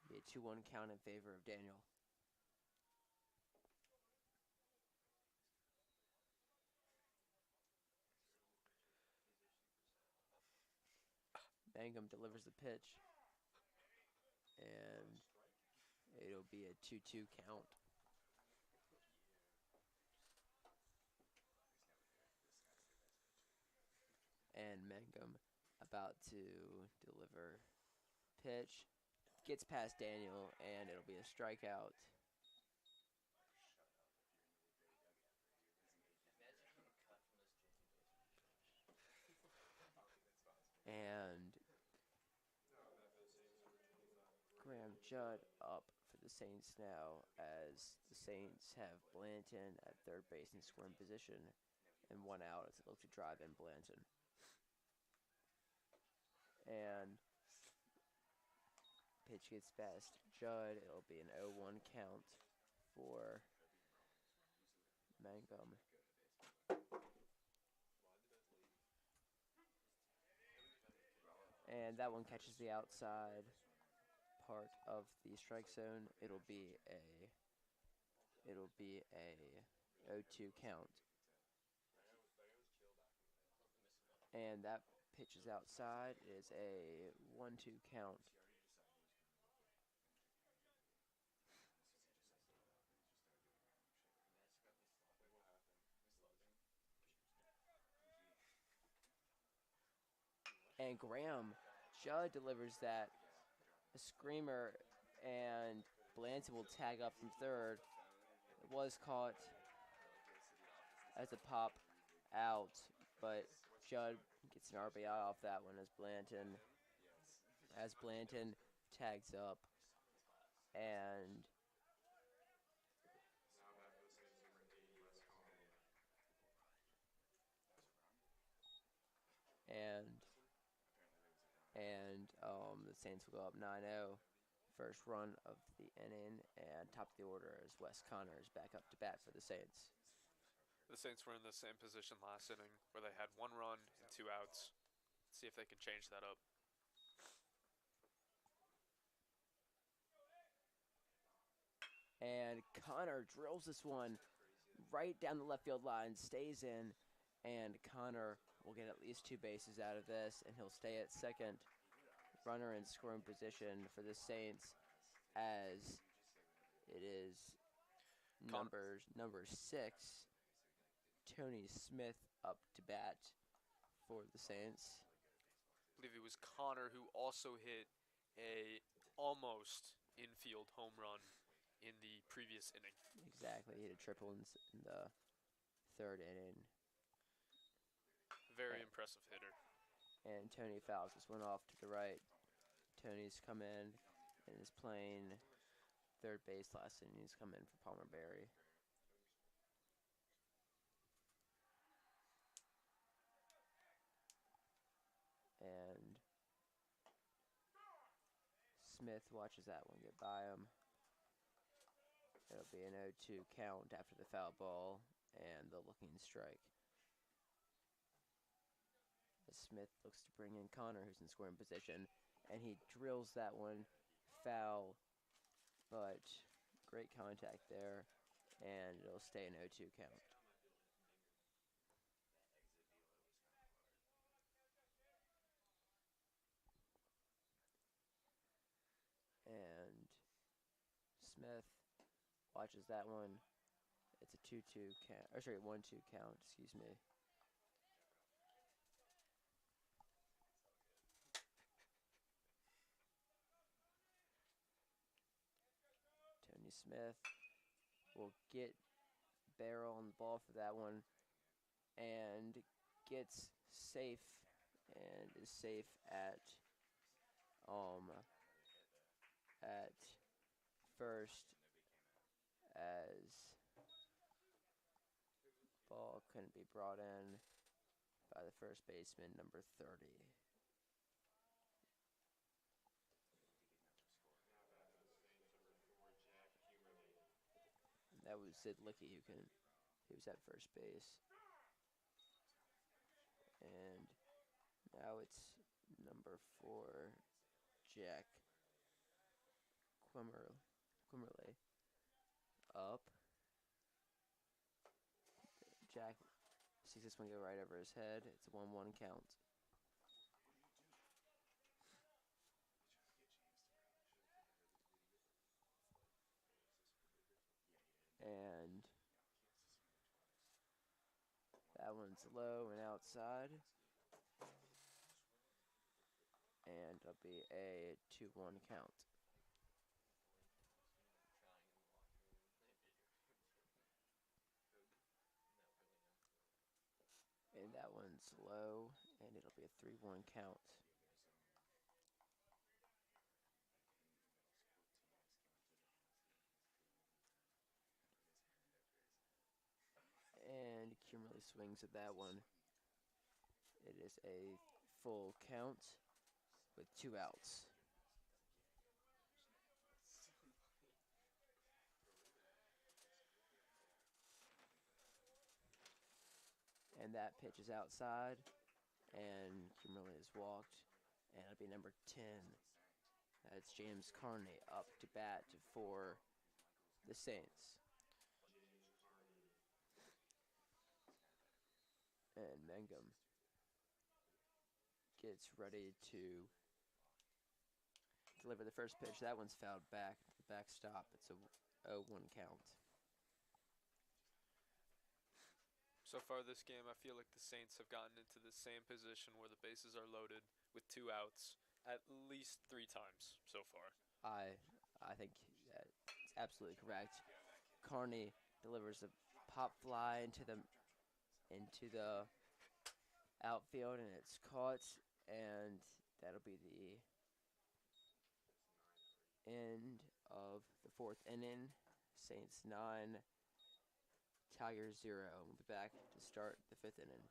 be a 2-1 count in favor of Daniel. Mangum delivers the pitch, and it'll be a 2-2 count. And Mangum about to deliver pitch, gets past Daniel, and it'll be a strikeout. And Graham Judd up for the Saints now, as the Saints have Blanton at third base in scoring position, and 1 out as they look to drive in Blanton. And pitch gets past Judd. It'll be an 0-1 count for Mangum. And that one catches the outside part of the strike zone. It'll be a 0-2 count. And that pitch is outside. It is a 1-2 count. And Graham, Judd delivers that, a screamer, and Blanton will tag up from third. It was caught as a pop out, but Judd gets an RBI off that one as Blanton tags up. And the Saints will go up 9-0. First run of the inning, and top of the order as Wes Connor is back up to bat for the Saints. The Saints were in the same position last inning where they had 1 run and 2 outs. Let's see if they can change that up. And Connor drills this one right down the left field line, stays in, and Connor will get at least 2 bases out of this, and he'll stay at second. Runner in scoring position for the Saints, as it is number 6, Tony Smith, up to bat for the Saints. I believe it was Connor who also hit a almost infield home run in the previous inning. Exactly, he hit a triple in the 3rd inning. Very impressive hitter. And Tony fouls this one off to the right. Tony's come in and is playing third base last inning. He's come in for Palmer Berry. And Smith watches that one get by him. It'll be an 0-2 count after the foul ball and the looking strike. As Smith looks to bring in Connor, who's in scoring position, and he drills that one foul, but great contact there, and it'll stay an 0-2 count. And Smith watches that one. It's a 2-2 count, or sorry, 1-2 count, excuse me. Tony Smith will get barrel on the ball for that one, and gets safe, and is safe at first, as ball couldn't be brought in by the first baseman, number 30. And that was Sid Licky he was at first base. And now it's number 4, Jack Quimmerly up. Jack sees this one go right over his head. It's a 1-1 count. And that one's low and outside. And it'll be a 2-1 count. And that one's low, and it'll be a 3-1 count. swings at that one. It is a full count with 2 outs. And that pitch is outside, and Kimberly is walked, and it'll be number 10. That's James Carney up to bat for the Saints. And Mangum gets ready to deliver the first pitch. That one's fouled back to the backstop. It's a 0-1 count. So far this game, I feel like the Saints have gotten into the same position where the bases are loaded with 2 outs at least 3 times so far. I think that's absolutely correct. Carney delivers a pop fly into the outfield, and it's caught, and that'll be the end of the 4th inning. Saints 9, Tigers 0. We'll be back to start the 5th inning.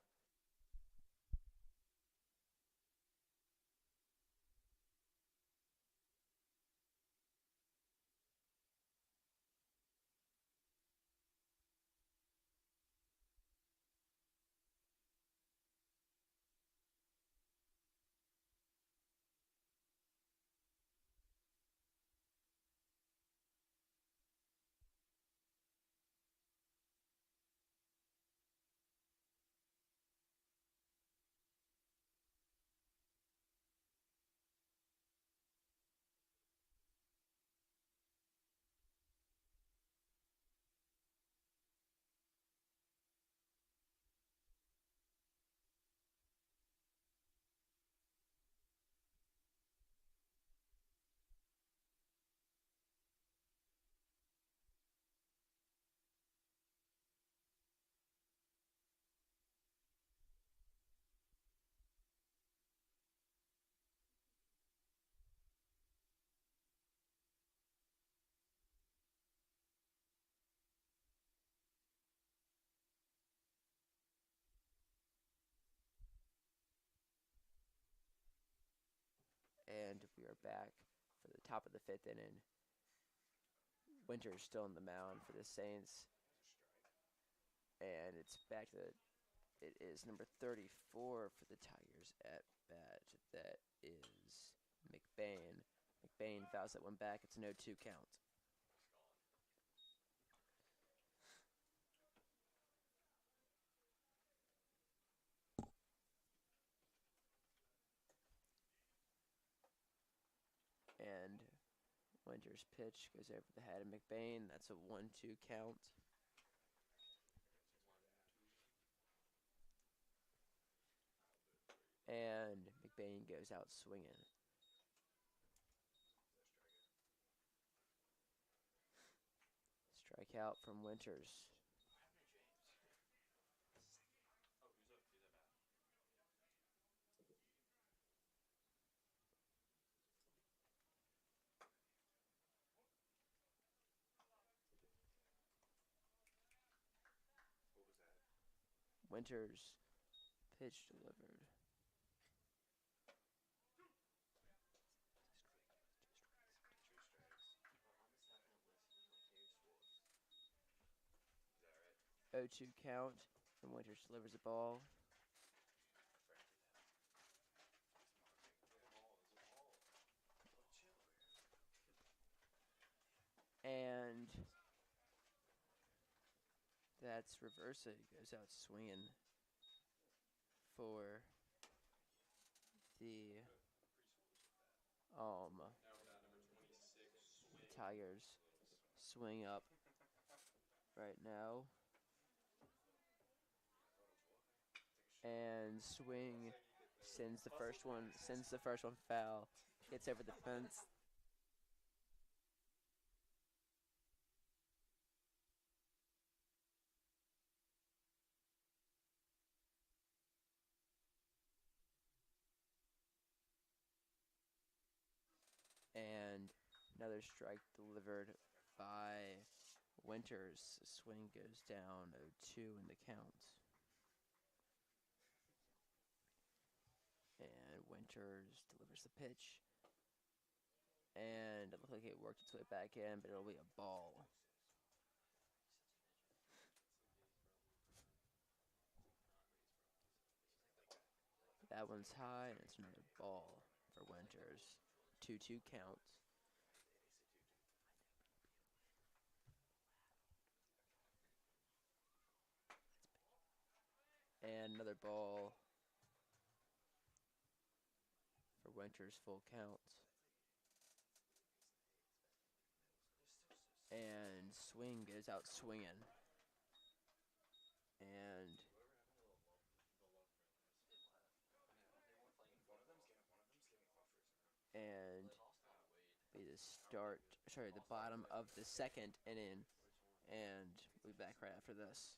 And we are back for the top of the 5th inning. Winter's still on the mound for the Saints. And it's back to it is number 34 for the Tigers at bat. That is McBain. McBain fouls that one back. It's an 0-2 count. And Winter's pitch goes over the head of McBain. That's a 1-2 count. And McBain goes out swinging. Strikeout from Winters. Winters pitch delivered. Is that right? 0-2 count, and Winters delivers the ball. And that's reverse it. Goes out swinging for the Now we're down number 26. Tigers. Swing up right now. And swing sends the first one foul. Gets over the fence. And another strike delivered by Winters. The swing goes down 0-2 in the count. Winters delivers the pitch. And it looked like it worked its way back in, but it'll be a ball. That one's high, and it's another ball for Winters. 2-2 count. And another ball for Winters, full count. And swing goes out swinging. And be the bottom of the second inning. And we'll be back right after this.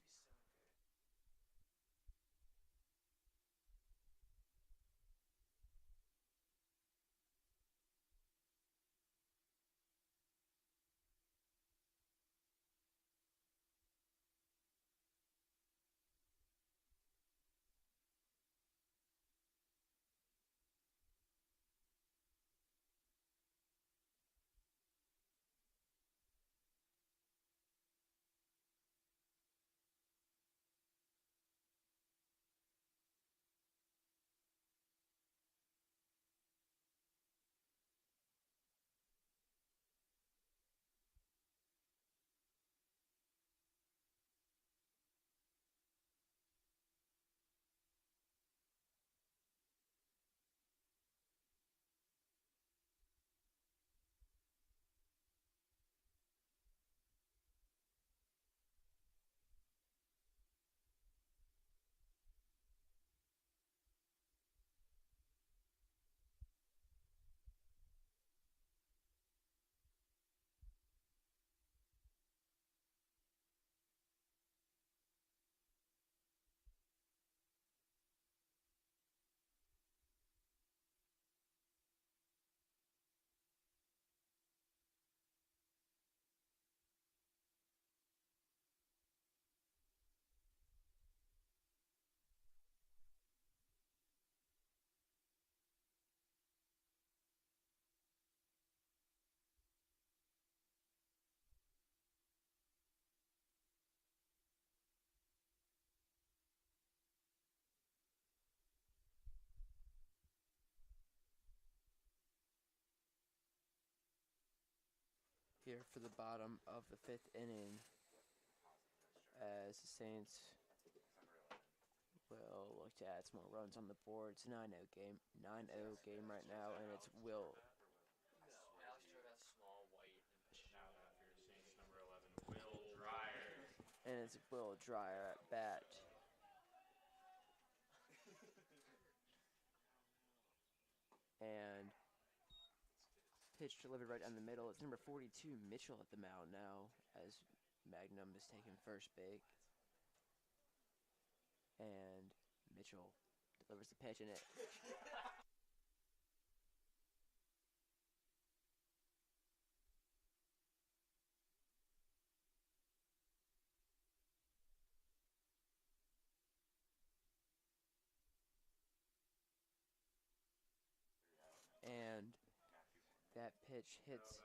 Here for the bottom of the fifth inning, as the Saints will look to add some more runs on the board. It's a 9-0 game. 9-0 game right now, and it's Will. And it's Will Dreyer at bat. And pitch delivered right down the middle. It's number 42, Mitchell, at the mound now, as Magnum is taking first base. And Mitchell delivers the pitch, and it and that pitch hits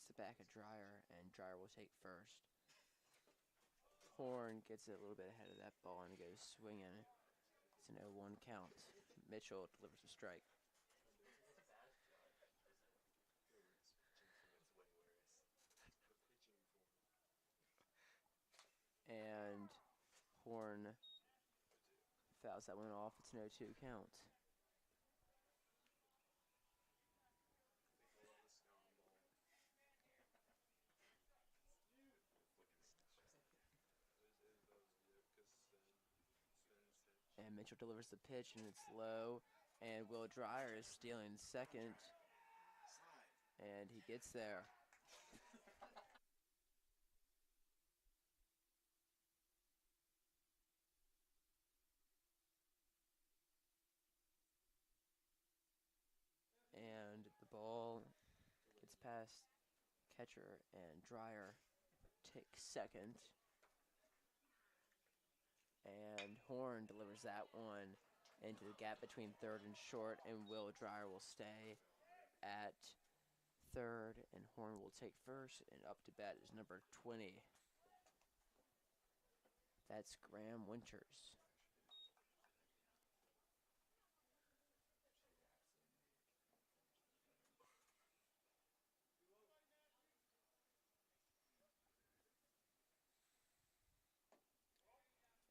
the back of Dreyer, and Dreyer will take first. Horn gets it a little bit ahead of that ball and goes swinging. It's an 0-1 count. Mitchell delivers a strike. And Horn fouls that one off. It's an 0-2 count. And Mitchell delivers the pitch, and it's low. And Will Dreyer is stealing second. And he gets there. And the ball gets past catcher, and Dreyer takes second. And Horn delivers that one. into the gap between third and short, and Will Dreyer will stay at third, and Horn will take first, and up to bat is number 20. That's Graham Winters.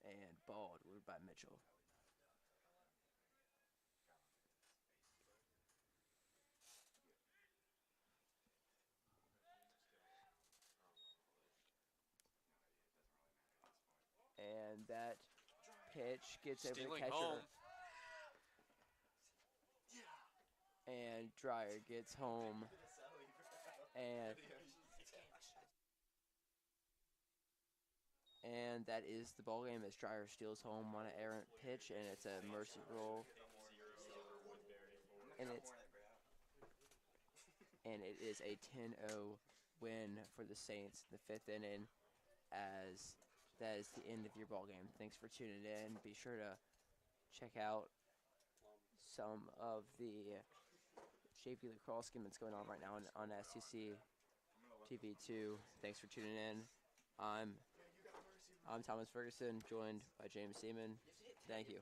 And ball delivered by Mitchell. And that pitch gets over the Stealing catcher. home. And Dreyer gets home. And that is the ball game as Dreyer steals home on an errant pitch, and it's a mercy roll. And it is a 10-0 win for the Saints in the 5th inning, as that is the end of your ball game. Thanks for tuning in. Be sure to check out some of the JV lacrosse game that's going on right now on STC TV2. Thanks for tuning in. I'm Thomas Ferguson, joined by James Seaman. Thank you.